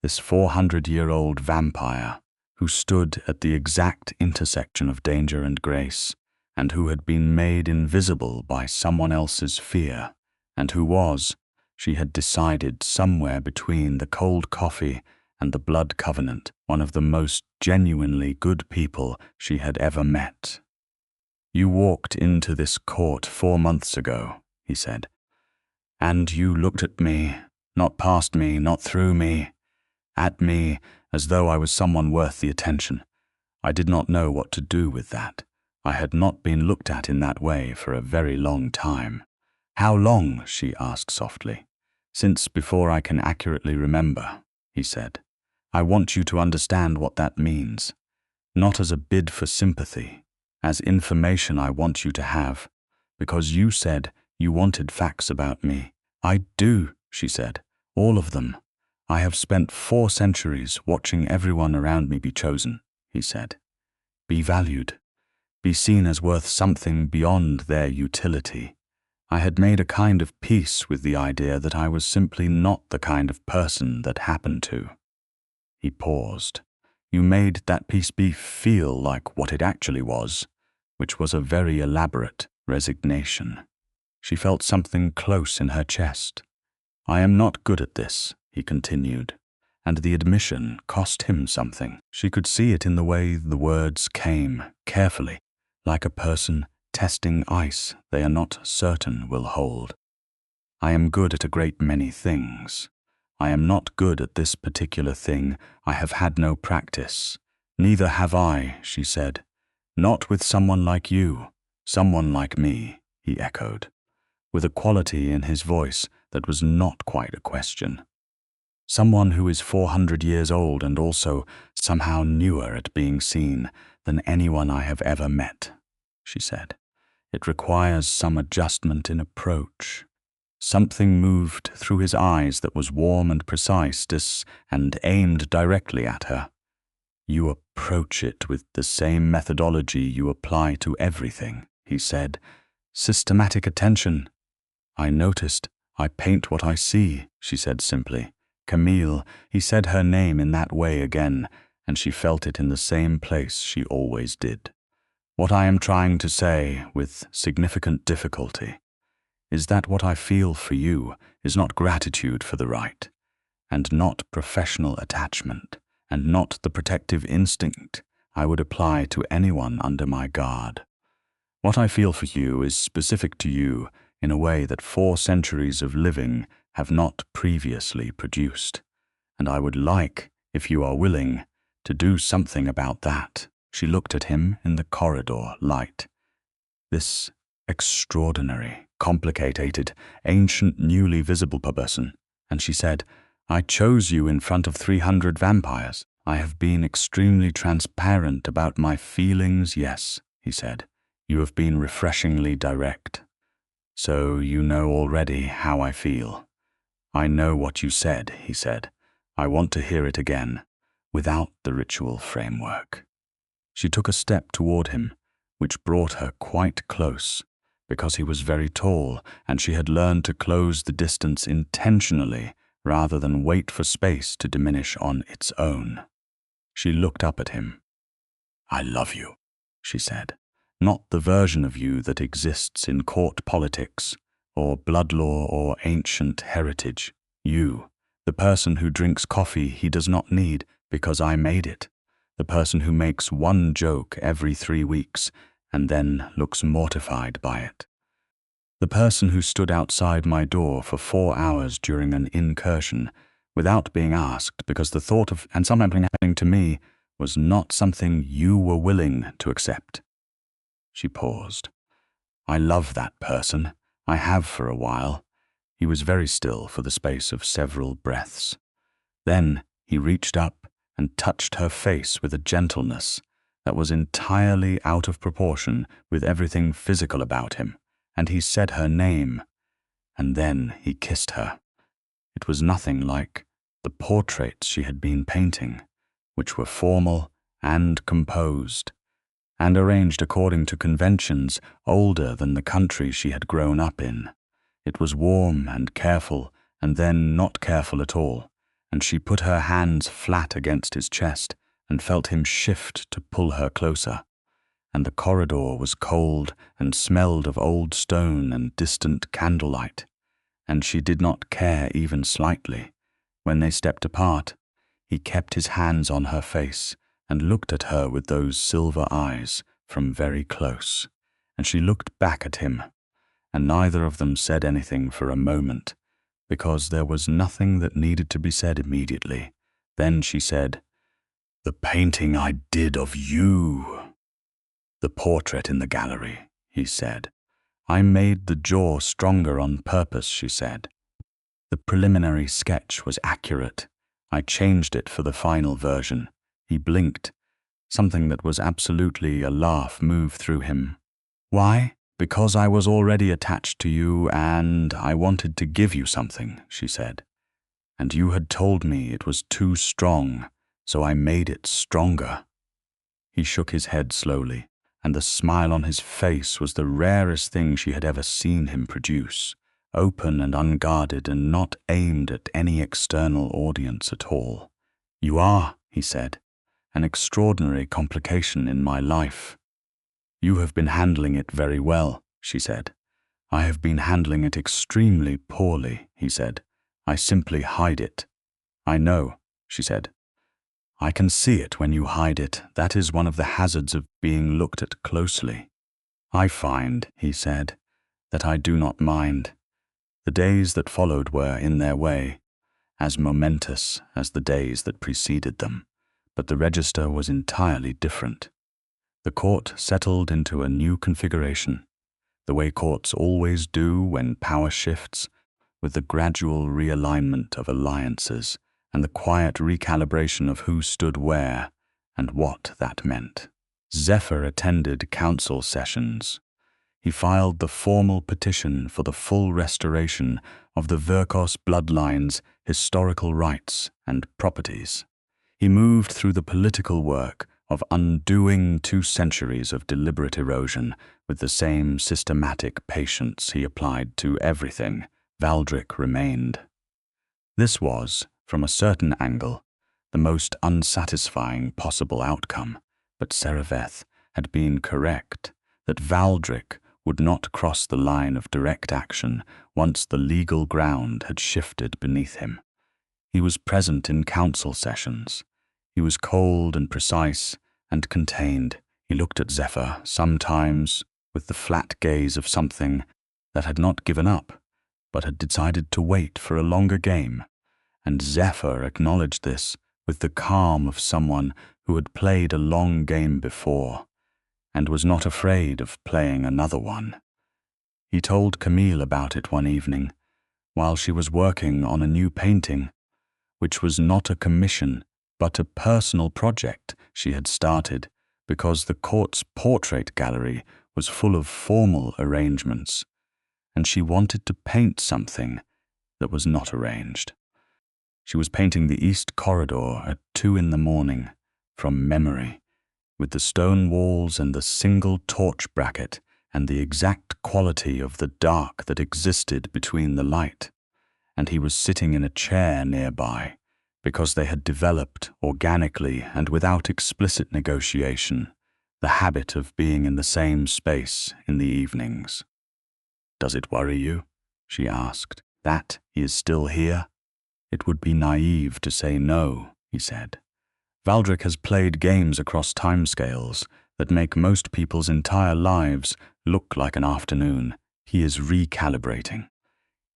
This 400-year-old vampire who stood at the exact intersection of danger and grace, and who had been made invisible by someone else's fear, and who was, she had decided, somewhere between the cold coffee and the blood covenant, one of the most genuinely good people she had ever met. "You walked into this court 4 months ago," he said, "and you looked at me, not past me, not through me, at me as though I was someone worth the attention. I did not know what to do with that. I had not been looked at in that way for a very long time." "How long?" she asked softly. "Since before I can accurately remember," he said. "I want you to understand what that means. Not as a bid for sympathy, as information I want you to have, because you said you wanted facts about me." "I do," she said. "All of them. I have spent 4 centuries watching everyone around me be chosen," he said. "Be valued. Be seen as worth something beyond their utility. I had made a kind of peace with the idea that I was simply not the kind of person that happened to." He paused. "You made that peace feel like what it actually was, which was a very elaborate resignation." She felt something close in her chest. "I am not good at this," he continued, and the admission cost him something. She could see it in the way the words came, carefully, like a person testing ice they are not certain will hold. "I am good at a great many things. I am not good at this particular thing. I have had no practice." "Neither have I," she said. "Not with someone like you, someone like me," he echoed, with a quality in his voice that was not quite a question. "Someone who is 400 years old and also somehow newer at being seen than anyone I have ever met," she said. "It requires some adjustment in approach." Something moved through his eyes that was warm and precise and aimed directly at her. "You approach it with the same methodology you apply to everything," he said. "Systematic attention." "I noticed. I paint what I see," she said simply. "Camille," he said her name in that way again, and she felt it in the same place she always did. "What I am trying to say, with significant difficulty, is that what I feel for you is not gratitude for the right, and not professional attachment, and not the protective instinct I would apply to anyone under my guard. What I feel for you is specific to you in a way that 4 centuries of living have not previously produced, and I would like, if you are willing, to do something about that." She looked at him in the corridor light. This extraordinary, complicated, ancient, newly visible person, and she said, "I chose you in front of 300 vampires. I have been extremely transparent about my feelings, yes," he said. "You have been refreshingly direct. So you know already how I feel." "I know what you said," he said. "I want to hear it again, without the ritual framework." She took a step toward him, which brought her quite close, because he was very tall, and she had learned to close the distance intentionally rather than wait for space to diminish on its own. She looked up at him. "I love you," she said. "Not the version of you that exists in court politics, or blood law or ancient heritage. You, the person who drinks coffee he does not need because I made it. The person who makes one joke every 3 weeks and then looks mortified by it. The person who stood outside my door for 4 hours during an incursion without being asked because the thought of and something happening to me was not something you were willing to accept." She paused. "I love that person. I have for a while." He was very still for the space of several breaths. Then he reached up and touched her face with a gentleness that was entirely out of proportion with everything physical about him, and he said her name, and then he kissed her. It was nothing like the portraits she had been painting, which were formal and composed, and arranged according to conventions older than the country she had grown up in. It was warm and careful, and then not careful at all, and she put her hands flat against his chest and felt him shift to pull her closer. And the corridor was cold and smelled of old stone and distant candlelight, and she did not care even slightly. When they stepped apart, he kept his hands on her face and looked at her with those silver eyes from very close, and she looked back at him, and neither of them said anything for a moment, because there was nothing that needed to be said immediately. Then she said, "The painting I did of you." "The portrait in the gallery," he said. "I made the jaw stronger on purpose," she said. "The preliminary sketch was accurate. I changed it for the final version." He blinked. Something that was absolutely a laugh moved through him. "Why? Because I was already attached to you and I wanted to give you something," she said. "And you had told me it was too strong, so I made it stronger." He shook his head slowly, and the smile on his face was the rarest thing she had ever seen him produce, open and unguarded and not aimed at any external audience at all. "You are," he said, "an extraordinary complication in my life." "You have been handling it very well," she said. "I have been handling it extremely poorly," he said. "I simply hide it." "I know," she said. "I can see it when you hide it. That is one of the hazards of being looked at closely." "I find," he said, "that I do not mind." The days that followed were, in their way, as momentous as the days that preceded them, but the register was entirely different. The court settled into a new configuration, the way courts always do when power shifts, with the gradual realignment of alliances and the quiet recalibration of who stood where and what that meant. Zephyr attended council sessions. He filed the formal petition for the full restoration of the Vyrkos bloodline's historical rights and properties. He moved through the political work of undoing 2 centuries of deliberate erosion with the same systematic patience he applied to everything Valdric remained. This was, from a certain angle, the most unsatisfying possible outcome, but Sereveth had been correct that Valdric would not cross the line of direct action once the legal ground had shifted beneath him. He was present in council sessions. He was cold and precise and contained. He looked at Zephyr, sometimes with the flat gaze of something that had not given up, but had decided to wait for a longer game, and Zephyr acknowledged this with the calm of someone who had played a long game before, and was not afraid of playing another one. He told Camille about it one evening, while she was working on a new painting, which was not a commission, but a personal project she had started because the court's portrait gallery was full of formal arrangements, and she wanted to paint something that was not arranged. She was painting the east corridor at 2 a.m, from memory, with the stone walls and the single torch bracket and the exact quality of the dark that existed between the light, and he was sitting in a chair nearby, because they had developed organically and without explicit negotiation the habit of being in the same space in the evenings. "Does it worry you?" she asked, "that he is still here?" "It would be naive to say no," he said. "Valdric has played games across timescales that make most people's entire lives look like an afternoon. He is recalibrating.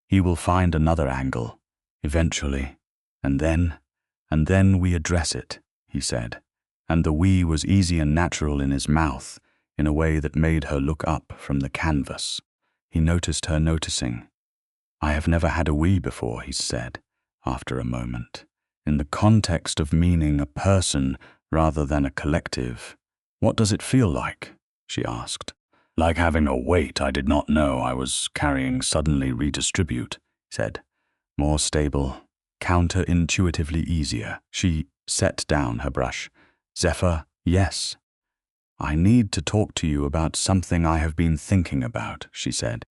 He will find another angle, eventually, and then we address it," he said, and the "we" was easy and natural in his mouth, in a way that made her look up from the canvas. He noticed her noticing. "I have never had a "we" before," he said, after a moment, "in the context of meaning a person rather than a collective." "What does it feel like?" she asked. "Like having a weight I did not know I was carrying suddenly redistribute," he said. "More stable, counterintuitively easier." She set down her brush. "Zephyr, yes. I need to talk to you about something I have been thinking about," she said.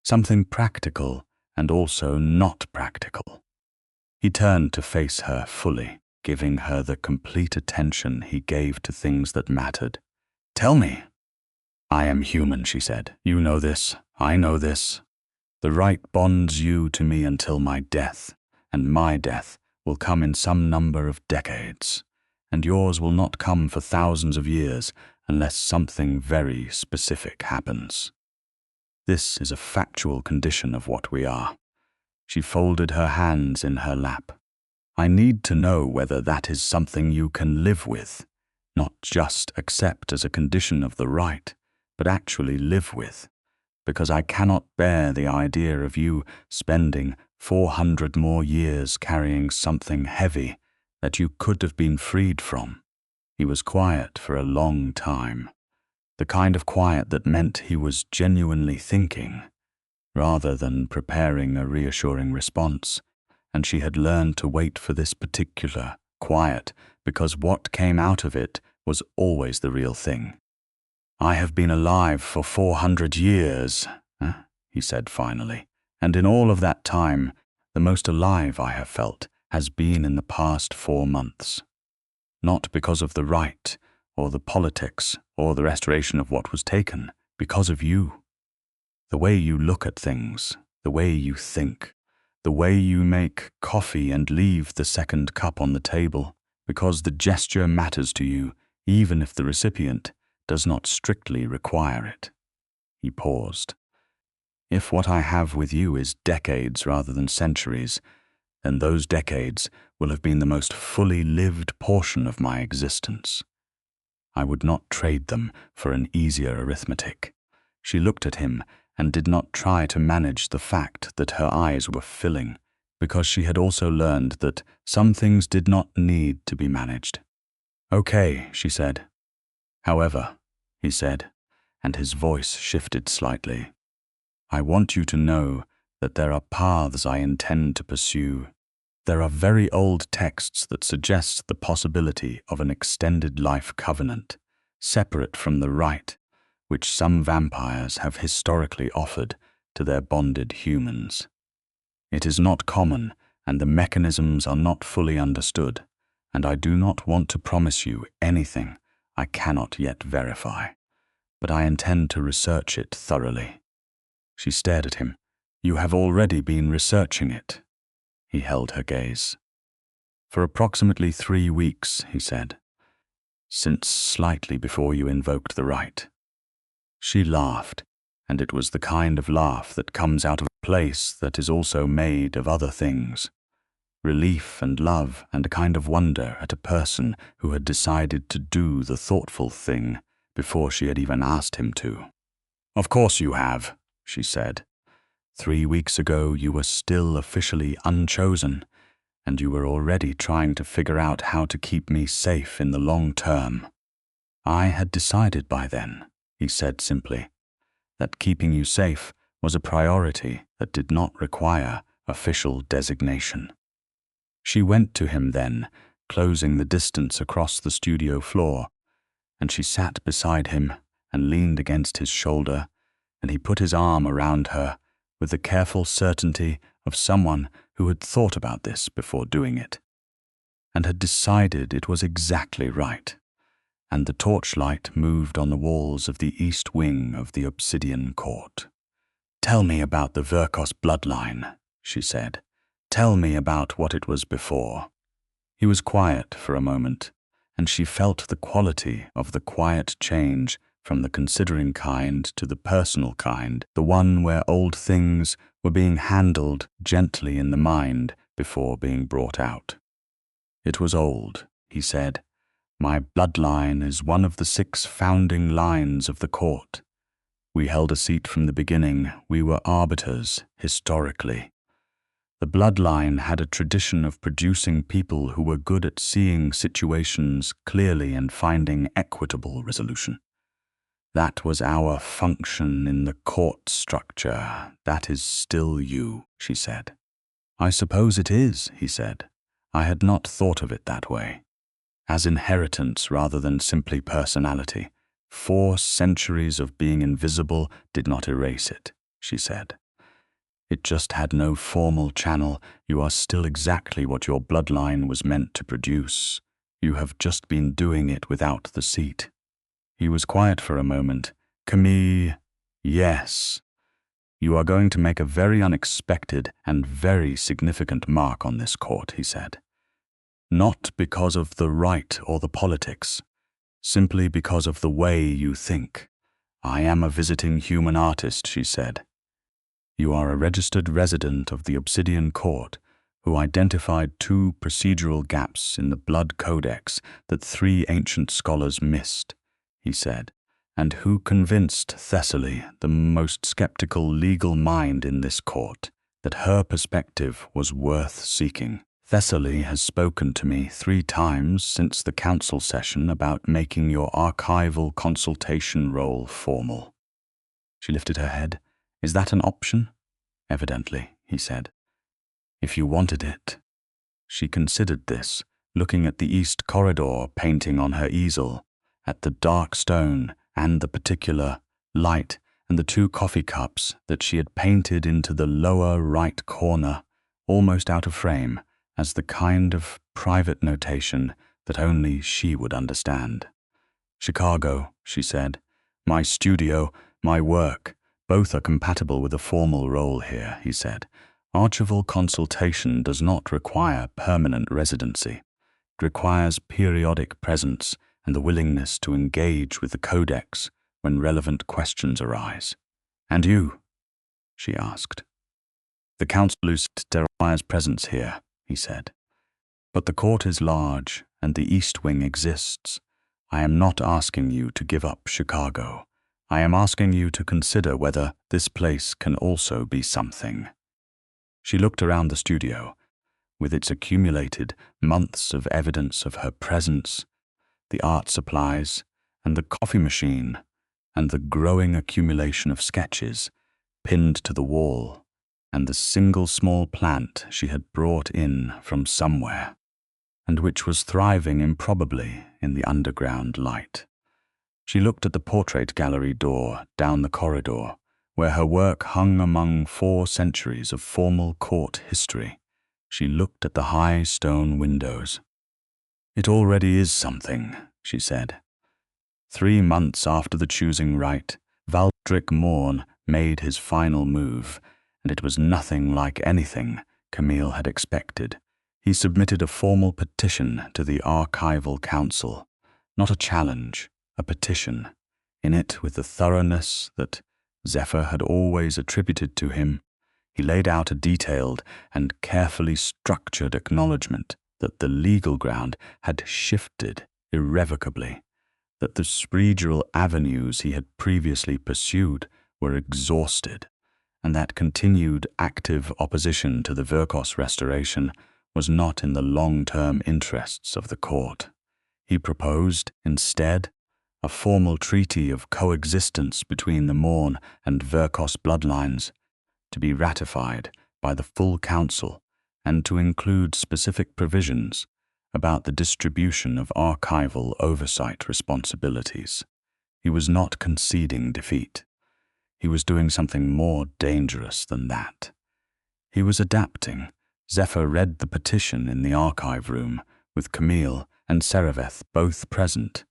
"Something practical and also not practical." He turned to face her fully, giving her the complete attention he gave to things that mattered. "Tell me." "I am human," she said. "You know this. I know this. The right bonds you to me until my death, and my death will come in some number of decades, and yours will not come for thousands of years unless something very specific happens. This is a factual condition of what we are." She folded her hands in her lap. "I need to know whether that is something you can live with, not just accept as a condition of the right, but actually live with, because I cannot bear the idea of you spending 400 more years carrying something heavy that you could have been freed from." He was quiet for a long time, the kind of quiet that meant he was genuinely thinking, rather than preparing a reassuring response, and she had learned to wait for this particular quiet because what came out of it was always the real thing. "I have been alive for 400 years, he said finally, "and in all of that time, the most alive I have felt has been in the past 4 months. Not because of the right, or the politics, or the restoration of what was taken, because of you. The way you look at things, the way you think, the way you make coffee and leave the second cup on the table, because the gesture matters to you, even if the recipient does not strictly require it." He paused. "If what I have with you is decades rather than centuries, then those decades will have been the most fully lived portion of my existence. I would not trade them for an easier arithmetic." She looked at him and did not try to manage the fact that her eyes were filling, because she had also learned that some things did not need to be managed. "Okay," she said. "However," he said, and his voice shifted slightly, "I want you to know that there are paths I intend to pursue. There are very old texts that suggest the possibility of an extended life covenant, separate from the right, which some vampires have historically offered to their bonded humans. It is not common, and the mechanisms are not fully understood, and I do not want to promise you anything I cannot yet verify, but I intend to research it thoroughly." She stared at him. "You have already been researching it." He held her gaze. "For approximately 3 weeks," he said. since slightly before you invoked the rite." She laughed, and it was the kind of laugh that comes out of a place that is also made of other things. Relief and love and a kind of wonder at a person who had decided to do the thoughtful thing before she had even asked him to. "Of course you have," she said. 3 weeks ago you were still officially unchosen, and you were already trying to figure out how to keep me safe in the long term. I had decided by then, he said simply, that keeping you safe was a priority that did not require official designation. She went to him then, closing the distance across the studio floor, and she sat beside him and leaned against his shoulder, and he put his arm around her with the careful certainty of someone who had thought about this before doing it, and had decided it was exactly right. And the torchlight moved on the walls of the east wing of the Obsidian Court. "Tell me about the Vyrkos bloodline," she said. "Tell me about what it was before." He was quiet for a moment, and she felt the quality of the quiet change from the considering kind to the personal kind, the one where old things were being handled gently in the mind before being brought out. "It was old," he said. "My bloodline is one of the 6 founding lines of the court. We held a seat from the beginning. We were arbiters, historically. The bloodline had a tradition of producing people who were good at seeing situations clearly and finding equitable resolution. That was our function in the court structure. That is still you," she said. "I suppose it is," he said. "I had not thought of it that way. As inheritance rather than simply personality. 4 centuries of being invisible did not erase it," she said. "It just had no formal channel. You are still exactly what your bloodline was meant to produce. You have just been doing it without the seat." He was quiet for a moment. "Camille, yes. You are going to make a very unexpected and very significant mark on this court," he said. "Not because of the right or the politics, simply because of the way you think. I am a visiting human artist," she said. "You are a registered resident of the Obsidian Court who identified 2 procedural gaps in the blood codex that 3 ancient scholars missed," he said, "and who convinced Thessaly, the most skeptical legal mind in this court, that her perspective was worth seeking. Thessaly has spoken to me 3 times since the council session about making your archival consultation role formal." She lifted her head. "Is that an option?" "Evidently," he said. "If you wanted it." She considered this, looking at the east corridor painting on her easel, at the dark stone and the particular light and the 2 coffee cups that she had painted into the lower right corner, almost out of frame, as the kind of private notation that only she would understand. "Chicago," she said. "My studio, my work, both are compatible with a formal role here," he said. "Archival consultation does not require permanent residency. It requires periodic presence and the willingness to engage with the codex when relevant questions arise." "And you?" she asked. "The council requires presence here," he said. "But the court is large and the East Wing exists. I am not asking you to give up Chicago. I am asking you to consider whether this place can also be something." She looked around the studio, with its accumulated months of evidence of her presence, the art supplies, and the coffee machine, and the growing accumulation of sketches pinned to the wall, and the single small plant she had brought in from somewhere, and which was thriving improbably in the underground light. She looked at the portrait gallery door down the corridor, where her work hung among 4 centuries of formal court history. She looked at the high stone windows. "It already is something," she said. 3 months after the choosing rite, Valdric Mourne made his final move, and it was nothing like anything Camille had expected. He submitted a formal petition to the Archival Council. Not a challenge, a petition. In it, with the thoroughness that Zephyr had always attributed to him, he laid out a detailed and carefully structured acknowledgement that the legal ground had shifted irrevocably, that the spiritual avenues he had previously pursued were exhausted, and that continued active opposition to the Vyrkos restoration was not in the long-term interests of the court. He proposed, instead, a formal treaty of coexistence between the Mourne and Vyrkos bloodlines, to be ratified by the full council and to include specific provisions about the distribution of archival oversight responsibilities. He was not conceding defeat. He was doing something more dangerous than that. He was adapting. Zephyr read the petition in the archive room, with Camille and Sereveth both present,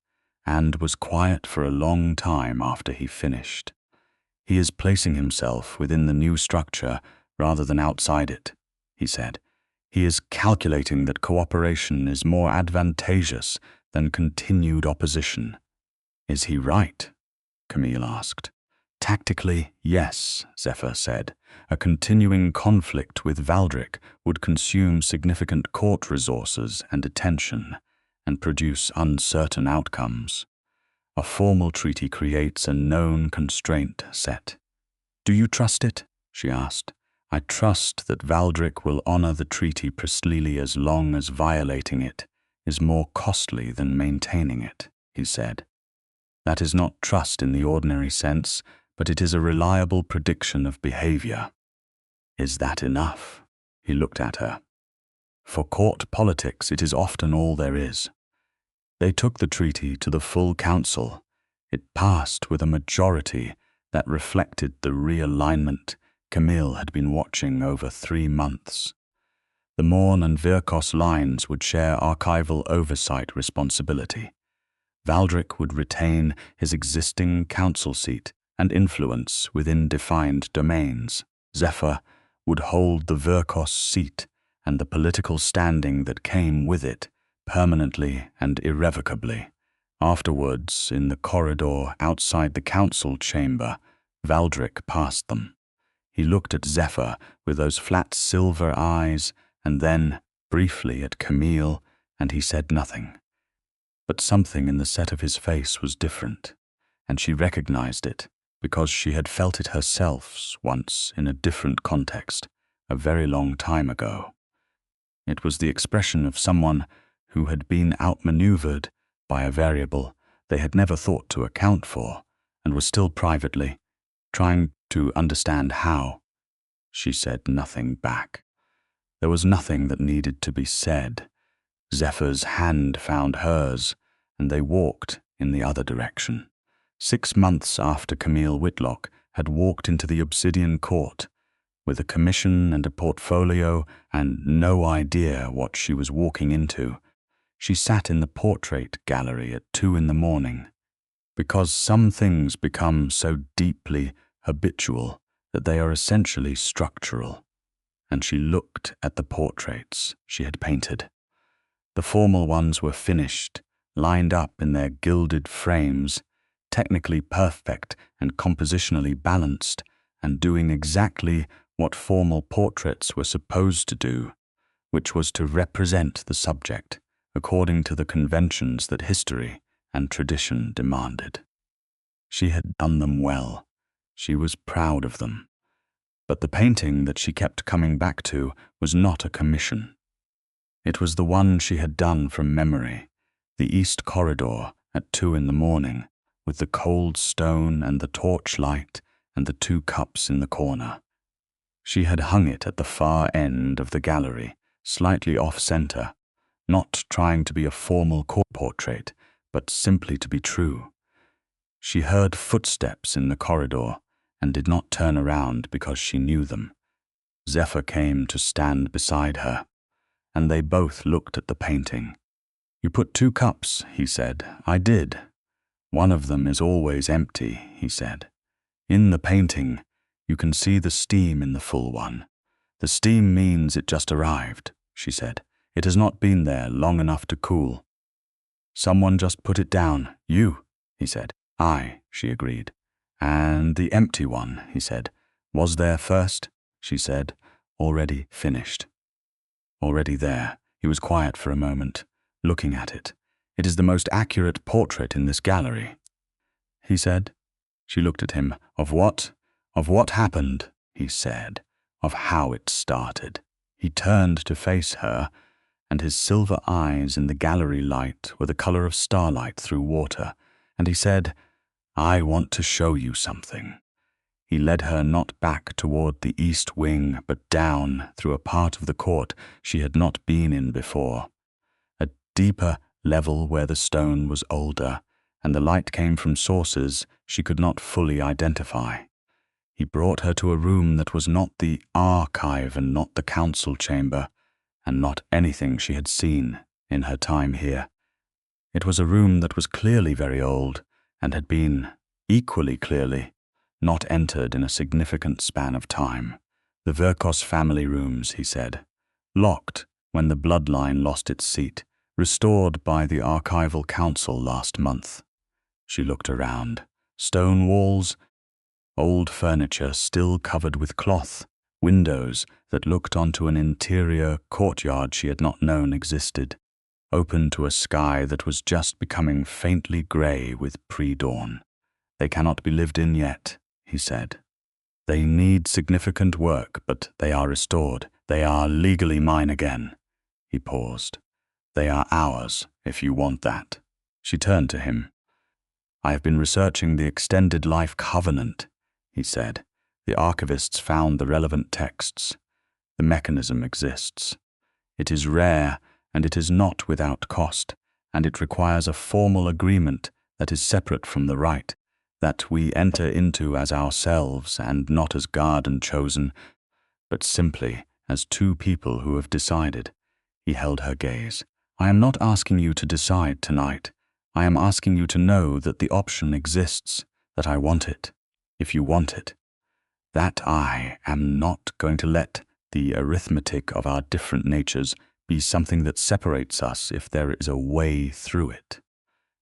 and was quiet for a long time after he finished. He is placing himself within the new structure rather than outside it, he said. He is calculating that cooperation is more advantageous than continued opposition. Is he right? Camille asked. Tactically, yes, Zephyr said. A continuing conflict with Valdric would consume significant court resources and attention, and produce uncertain outcomes. A formal treaty creates a known constraint set. Do you trust it? She asked. I trust that Valdric will honor the treaty precisely as long as violating it is more costly than maintaining it, he said. That is not trust in the ordinary sense, but it is a reliable prediction of behavior. Is that enough? He looked at her. For court politics, it is often all there is. They took the treaty to the full council. It passed with a majority that reflected the realignment Camille had been watching over 3 months. The Mourne and Vyrkos lines would share archival oversight responsibility. Valdric would retain his existing council seat and influence within defined domains. Zephyr would hold the Vyrkos seat and the political standing that came with it permanently and irrevocably. Afterwards, in the corridor outside the council chamber, Valdric passed them. He looked at Zephyr with those flat silver eyes, and then, briefly, at Camille, and he said nothing. But something in the set of his face was different, and she recognized it, because she had felt it herself once in a different context, a very long time ago. It was the expression of someone who had been outmaneuvered by a variable they had never thought to account for, and was still privately trying to understand how. She said nothing back. There was nothing that needed to be said. Zephyr's hand found hers, and they walked in the other direction. 6 months after Camille Whitlock had walked into the Obsidian Court, with a commission and a portfolio and no idea what she was walking into, she sat in the portrait gallery at 2 a.m, because some things become so deeply habitual that they are essentially structural, and she looked at the portraits she had painted. The formal ones were finished, lined up in their gilded frames, technically perfect and compositionally balanced, and doing exactly what formal portraits were supposed to do, which was to represent the subject according to the conventions that history and tradition demanded. She had done them well. She was proud of them. But the painting that she kept coming back to was not a commission. It was the one she had done from memory, the east corridor at 2 a.m, with the cold stone and the torchlight and the 2 cups in the corner. She had hung it at the far end of the gallery, slightly off-center, not trying to be a formal court portrait, but simply to be true. She heard footsteps in the corridor and did not turn around because she knew them. Zephyr came to stand beside her, and they both looked at the painting. You put 2 cups, he said. I did. One of them is always empty, he said. In the painting, you can see the steam in the full one. The steam means it just arrived, she said. It has not been there long enough to cool. Someone just put it down. You, he said. I, she agreed. And the empty one, he said. Was there first? She said. Already finished. Already there. He was quiet for a moment, looking at it. It is the most accurate portrait in this gallery, he said. She looked at him. Of what? Of what happened, he said. Of how it started. He turned to face her, and his silver eyes in the gallery light were the color of starlight through water, and he said, I want to show you something. He led her not back toward the east wing, but down through a part of the court she had not been in before. A deeper level where the stone was older, and the light came from sources she could not fully identify. He brought her to a room that was not the archive and not the council chamber, and not anything she had seen in her time here. It was a room that was clearly very old, and had been, equally clearly, not entered in a significant span of time. The Vyrkos family rooms, he said. Locked when the bloodline lost its seat, restored by the archival council last month. She looked around. Stone walls, old furniture still covered with cloth, windows that looked onto an interior courtyard she had not known existed, open to a sky that was just becoming faintly grey with pre-dawn. They cannot be lived in yet, he said. They need significant work, but they are restored. They are legally mine again. He paused. They are ours, if you want that. She turned to him. I have been researching the extended life covenant, he said. The archivists found the relevant texts. The mechanism exists. It is rare, and it is not without cost, and it requires a formal agreement that is separate from the rite, that we enter into as ourselves and not as guard and chosen, but simply as two people who have decided. He held her gaze. I am not asking you to decide tonight. I am asking you to know that the option exists, that I want it, if you want it. That I am not going to let the arithmetic of our different natures be something that separates us if there is a way through it.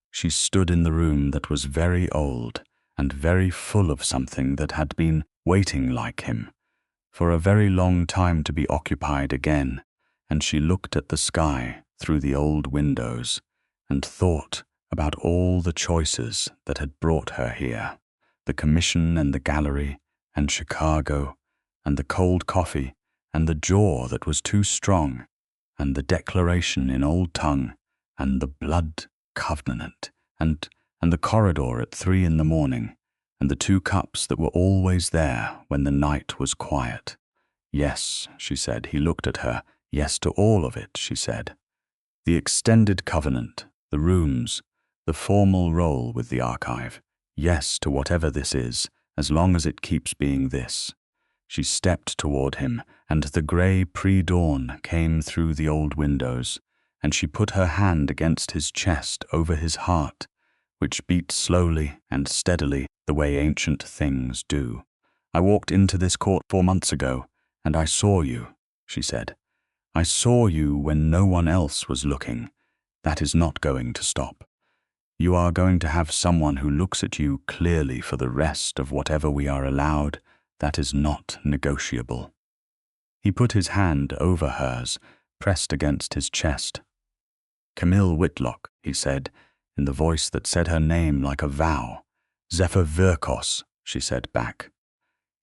She stood in the room that was very old and very full of something that had been waiting like him, for a very long time to be occupied again, and she looked at the sky through the old windows and thought about all the choices that had brought her here, the commission and the gallery, and Chicago, and the cold coffee, and the jaw that was too strong, and the declaration in old tongue, and the blood covenant, and the corridor at 3 a.m, and the 2 cups that were always there when the night was quiet. Yes, she said. He looked at her. Yes to all of it, she said. The extended covenant, the rooms, the formal role with the archive. Yes to whatever this is, as long as it keeps being this. She stepped toward him, and the grey pre-dawn came through the old windows, and she put her hand against his chest over his heart, which beat slowly and steadily the way ancient things do. I walked into this court 4 months ago, and I saw you, she said. I saw you when no one else was looking. That is not going to stop. You are going to have someone who looks at you clearly for the rest of whatever we are allowed. That is not negotiable. He put his hand over hers, pressed against his chest. Camille Whitlock, he said, in the voice that said her name like a vow. Zephyr Vyrkos, she said back.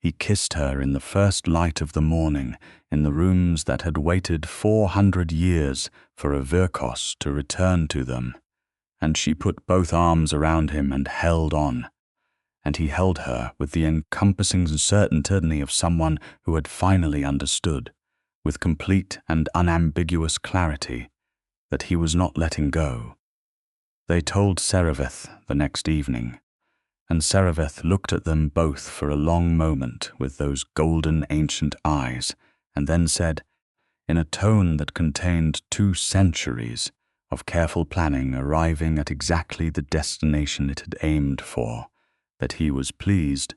He kissed her in the first light of the morning, in the rooms that had waited 400 years for a Vyrkos to return to them, and she put both arms around him and held on, and he held her with the encompassing certainty of someone who had finally understood, with complete and unambiguous clarity, that he was not letting go. They told Sereveth the next evening, and Sereveth looked at them both for a long moment with those golden ancient eyes, and then said, in a tone that contained 2 centuries of careful planning arriving at exactly the destination it had aimed for, that he was pleased,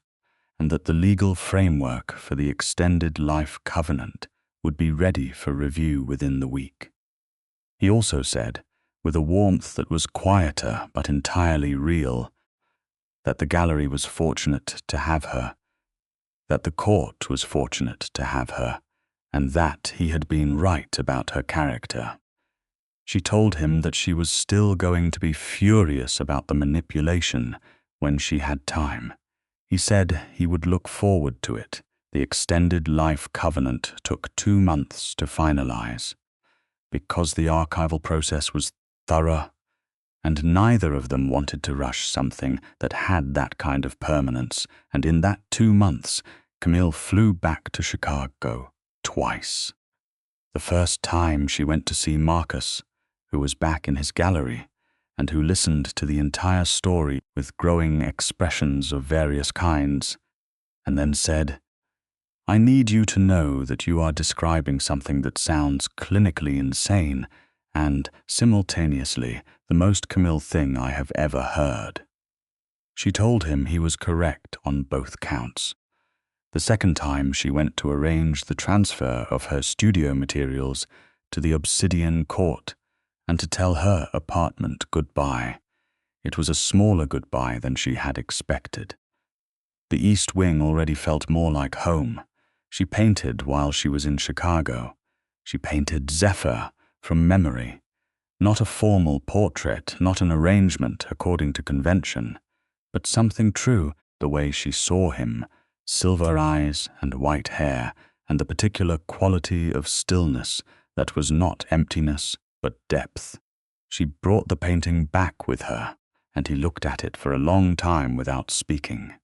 and that the legal framework for the extended life covenant would be ready for review within the week. He also said with a warmth that was quieter but entirely real, that the gallery was fortunate to have her, that the court was fortunate to have her, and that he had been right about her character. She told him that she was still going to be furious about the manipulation when she had time. He said he would look forward to it. The extended life covenant took 2 months to finalize, because the archival process was thorough, and neither of them wanted to rush something that had that kind of permanence, and in that 2 months, Camille flew back to Chicago twice. The first time she went to see Marcus, who was back in his gallery, and who listened to the entire story with growing expressions of various kinds, and then said, "I need you to know that you are describing something that sounds clinically insane and, simultaneously, the most Camille thing I have ever heard." She told him he was correct on both counts. The second time she went to arrange the transfer of her studio materials to the Obsidian Court and to tell her apartment goodbye. It was a smaller goodbye than she had expected. The East Wing already felt more like home. She painted while she was in Chicago. She painted Zephyr from memory. Not a formal portrait, not an arrangement according to convention, but something true, the way she saw him, silver eyes and white hair, and the particular quality of stillness that was not emptiness but depth. She brought the painting back with her, and he looked at it for a long time without speaking.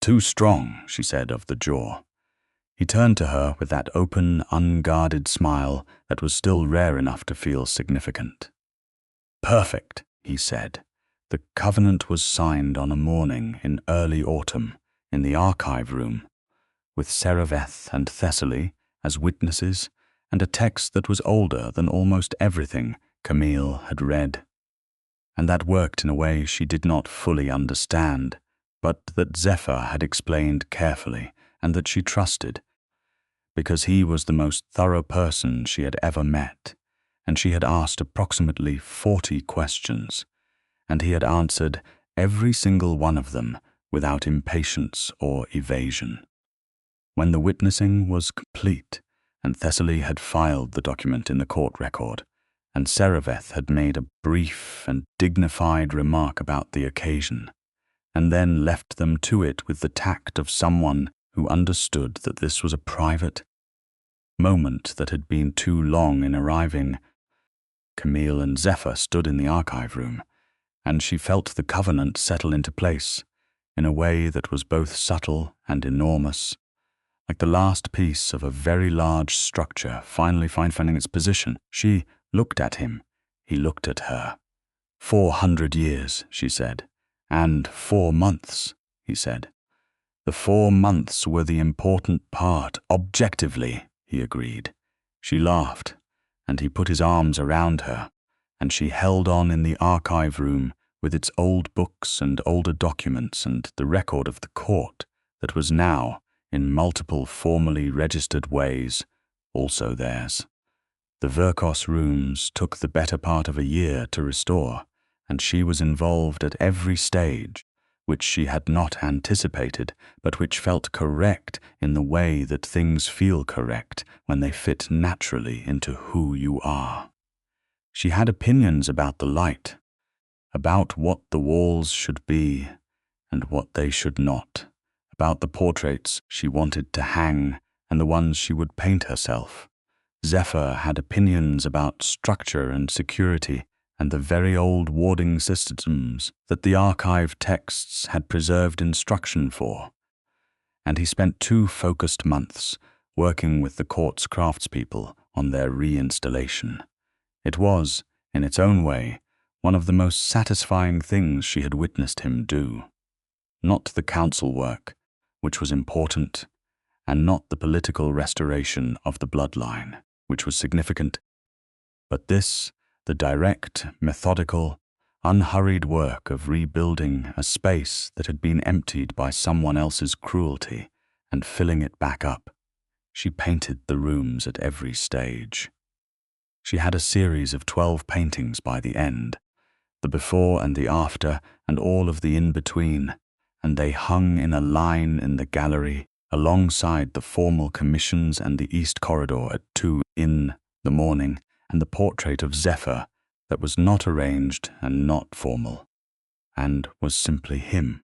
"Too strong," she said of the jaw. He turned to her with that open, unguarded smile that was still rare enough to feel significant. "Perfect," he said. The covenant was signed on a morning in early autumn in the archive room, with Sereveth and Thessaly as witnesses, and a text that was older than almost everything Camille had read. And that worked in a way she did not fully understand, but that Zephyr had explained carefully and that she trusted, because he was the most thorough person she had ever met, and she had asked approximately 40 questions, and he had answered every single one of them without impatience or evasion. When the witnessing was complete, and Thessaly had filed the document in the court record, and Sereveth had made a brief and dignified remark about the occasion, and then left them to it with the tact of someone who understood that this was a private moment that had been too long in arriving, Camille and Zephyr stood in the archive room, and she felt the covenant settle into place in a way that was both subtle and enormous, like the last piece of a very large structure finally finding its position. She looked at him. He looked at her. 400 years, she said. And 4 months, he said. The 4 months were the important part, objectively, he agreed. She laughed, and he put his arms around her, and she held on in the archive room with its old books and older documents and the record of the court that was now, in multiple formally registered ways, also theirs. The Vyrkos rooms took the better part of a year to restore, and she was involved at every stage, which she had not anticipated, but which felt correct in the way that things feel correct when they fit naturally into who you are. She had opinions about the light, about what the walls should be and what they should not, about the portraits she wanted to hang and the ones she would paint herself. Zephyr had opinions about structure and security and the very old warding systems that the archive texts had preserved instruction for. And he spent 2 focused months working with the court's craftspeople on their reinstallation. It was, in its own way, one of the most satisfying things she had witnessed him do. Not the council work, which was important, and not the political restoration of the bloodline, which was significant, but this, the direct, methodical, unhurried work of rebuilding a space that had been emptied by someone else's cruelty and filling it back up. She painted the rooms at every stage. She had a series of 12 paintings by the end, the before and the after and all of the in-between, and they hung in a line in the gallery alongside the formal commissions and the east corridor at 2 in the morning, and the portrait of Zephyr that was not arranged and not formal, and was simply him.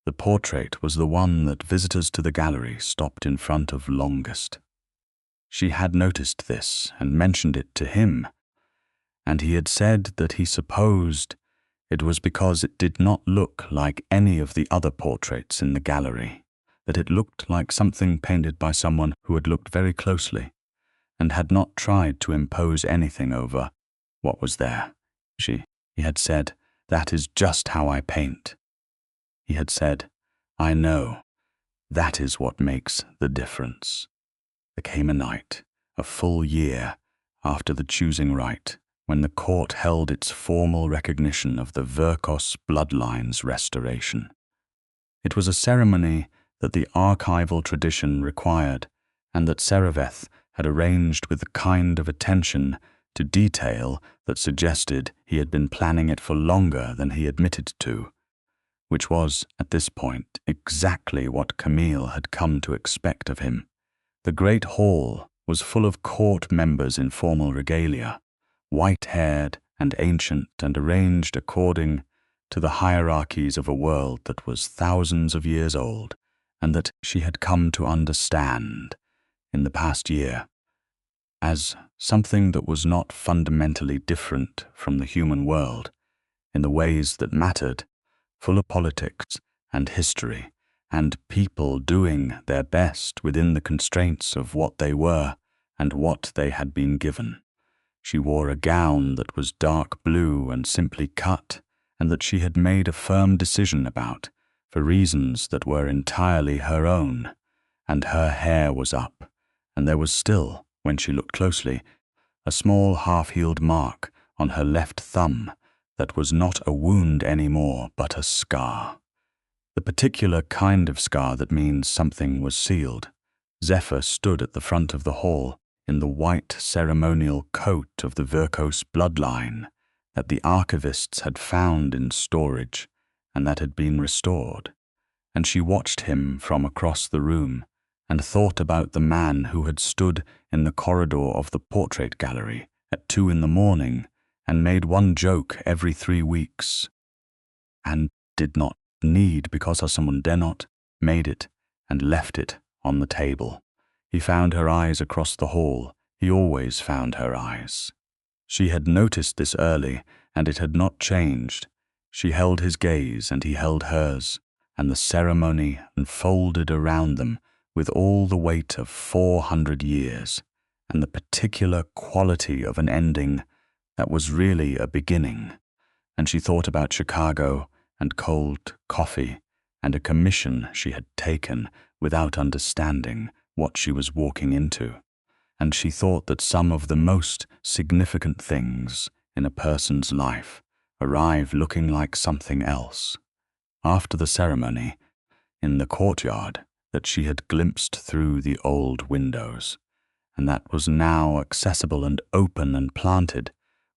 The portrait was the one that visitors to the gallery stopped in front of longest. She had noticed this and mentioned it to him, and he had said that he supposed it was because it did not look like any of the other portraits in the gallery, that it looked like something painted by someone who had looked very closely and had not tried to impose anything over what was there. He had said, "That is just how I paint." He had said, "I know, that is what makes the difference." There came a night, a full year after the choosing rite, when the court held its formal recognition of the Vyrkos bloodline's restoration. It was a ceremony that the archival tradition required, and that Sereveth had arranged with the kind of attention to detail that suggested he had been planning it for longer than he admitted to, which was, at this point, exactly what Camille had come to expect of him. The great hall was full of court members in formal regalia, white-haired and ancient and arranged according to the hierarchies of a world that was thousands of years old and that she had come to understand in the past year as something that was not fundamentally different from the human world in the ways that mattered, full of politics and history and people doing their best within the constraints of what they were and what they had been given. She wore a gown that was dark blue and simply cut, and that she had made a firm decision about, for reasons that were entirely her own, and her hair was up, and there was still, when she looked closely, a small half-healed mark on her left thumb that was not a wound anymore but a scar. The particular kind of scar that means something was sealed. Zephyr stood at the front of the hall in the white ceremonial coat of the Vyrkos bloodline that the archivists had found in storage and that had been restored, and she watched him from across the room and thought about the man who had stood in the corridor of the portrait gallery at 2 in the morning and made one joke every 3 weeks, and did not need because someone dare not, made it and left it on the table. He found her eyes across the hall. He always found her eyes. She had noticed this early, and it had not changed. She held his gaze, and he held hers, and the ceremony unfolded around them with all the weight of 400 years, and the particular quality of an ending that was really a beginning. And she thought about Chicago and cold coffee and a commission she had taken without understanding what she was walking into, and she thought that some of the most significant things in a person's life arrive looking like something else. After the ceremony, in the courtyard that she had glimpsed through the old windows, and that was now accessible and open and planted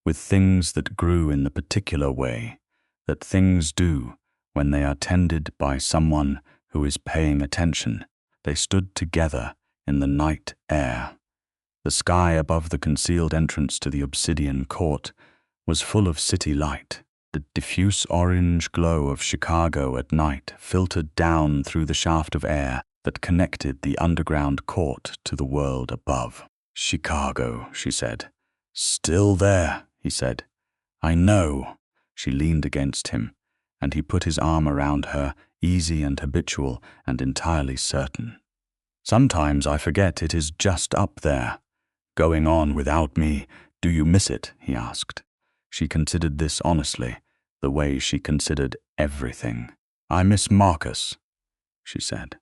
with things that grew in the particular way that things do when they are tended by someone who is paying attention, they stood together in the night air. The sky above the concealed entrance to the Obsidian Court was full of city light. The diffuse orange glow of Chicago at night filtered down through the shaft of air that connected the underground court to the world above. "Chicago," she said. "Still there," he said. "I know." She leaned against him, and he put his arm around her, easy and habitual and entirely certain. "Sometimes I forget it is just up there. Going on without me, do you miss it?" he asked. She considered this honestly, the way she considered everything. "I miss Marcus," she said.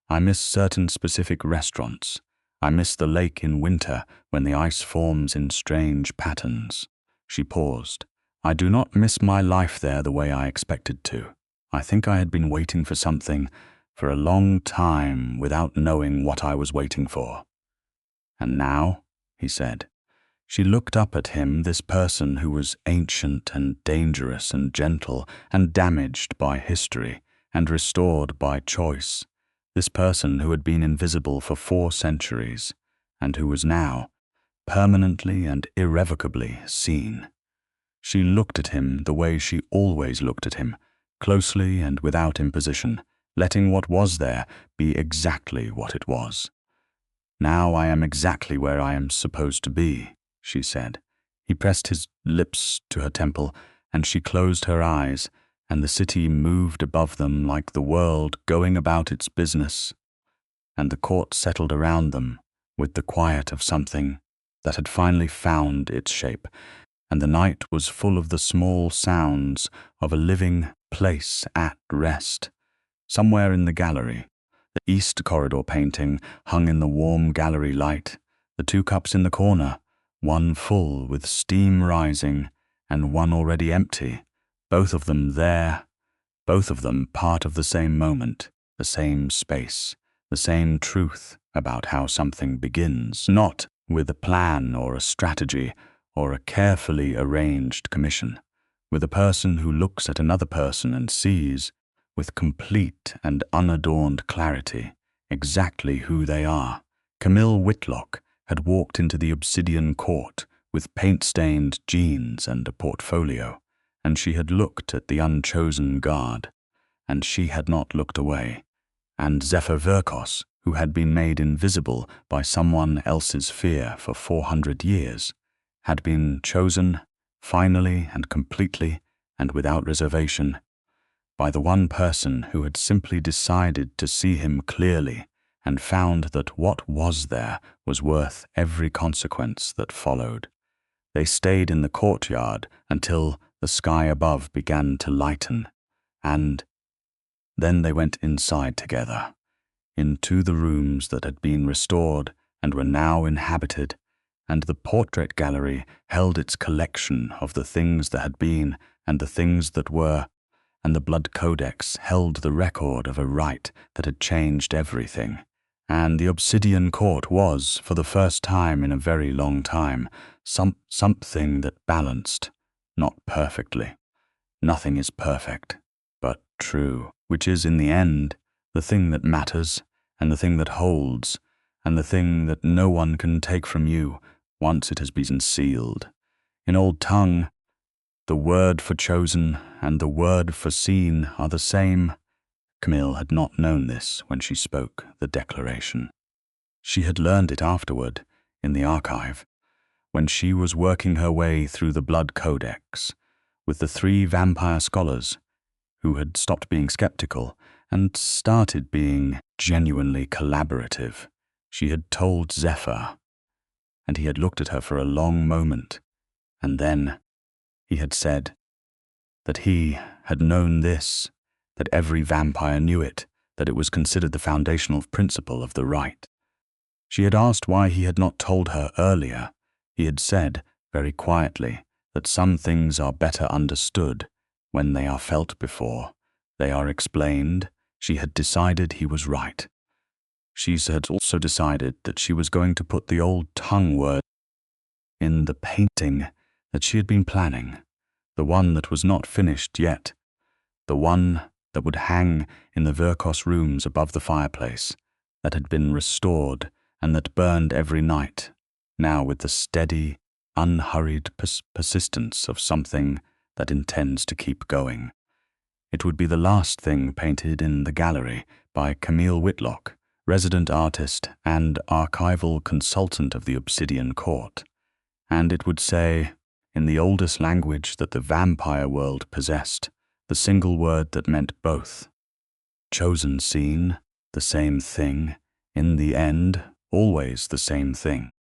"I miss certain specific restaurants. I miss the lake in winter when the ice forms in strange patterns." She paused. "I do not miss my life there the way I expected to. I think I had been waiting for something for a long time without knowing what I was waiting for." "And now?" he said. She looked up at him, this person who was ancient and dangerous and gentle and damaged by history and restored by choice, this person who had been invisible for 4 centuries and who was now permanently and irrevocably seen. She looked at him the way she always looked at him, closely and without imposition, letting what was there be exactly what it was. "Now I am exactly where I am supposed to be," she said. He pressed his lips to her temple, and she closed her eyes, and the city moved above them like the world going about its business, and the court settled around them with the quiet of something that had finally found its shape, and the night was full of the small sounds of a living place at rest. Somewhere in the gallery, the east corridor painting hung in the warm gallery light, the 2 cups in the corner, one full with steam rising and one already empty, both of them there, both of them part of the same moment, the same space, the same truth about how something begins, not with a plan or a strategy or a carefully arranged commission, with a person who looks at another person and sees, with complete and unadorned clarity, exactly who they are. Camille Whitlock had walked into the Obsidian Court with paint-stained jeans and a portfolio, and she had looked at the unchosen guard, and she had not looked away, and Zephyr Vyrkos, who had been made invisible by someone else's fear for 400 years, had been chosen finally and completely and without reservation by the one person who had simply decided to see him clearly and found that what was there was worth every consequence that followed. They stayed in the courtyard until the sky above began to lighten, and then they went inside together, into the rooms that had been restored and were now inhabited, and the portrait gallery held its collection of the things that had been and the things that were, and the blood codex held the record of a rite that had changed everything. And the Obsidian Court was, for the first time in a very long time, something that balanced, not perfectly. Nothing is perfect, but true, which is, in the end, the thing that matters, and the thing that holds, and the thing that no one can take from you once it has been sealed. In old tongue, the word for chosen and the word for seen are the same. Camille had not known this when she spoke the declaration. She had learned it afterward, in the archive, when she was working her way through the blood codex with the 3 vampire scholars who had stopped being skeptical and started being genuinely collaborative. She had told Zephyr, and he had looked at her for a long moment, and then he had said that he had known this, that every vampire knew it, that it was considered the foundational principle of the rite. She had asked why he had not told her earlier. He had said, very quietly, that some things are better understood when they are felt before they are explained. She had decided he was right. She had also decided that she was going to put the old tongue word in the painting that she had been planning, the one that was not finished yet, the one that would hang in the Vyrkos rooms above the fireplace, that had been restored and that burned every night, now with the steady, unhurried persistence of something that intends to keep going. It would be the last thing painted in the gallery by Camille Whitlock, resident artist and archival consultant of the Obsidian Court, and it would say, in the oldest language that the vampire world possessed, the single word that meant both: chosen, seen, the same thing, in the end, always the same thing.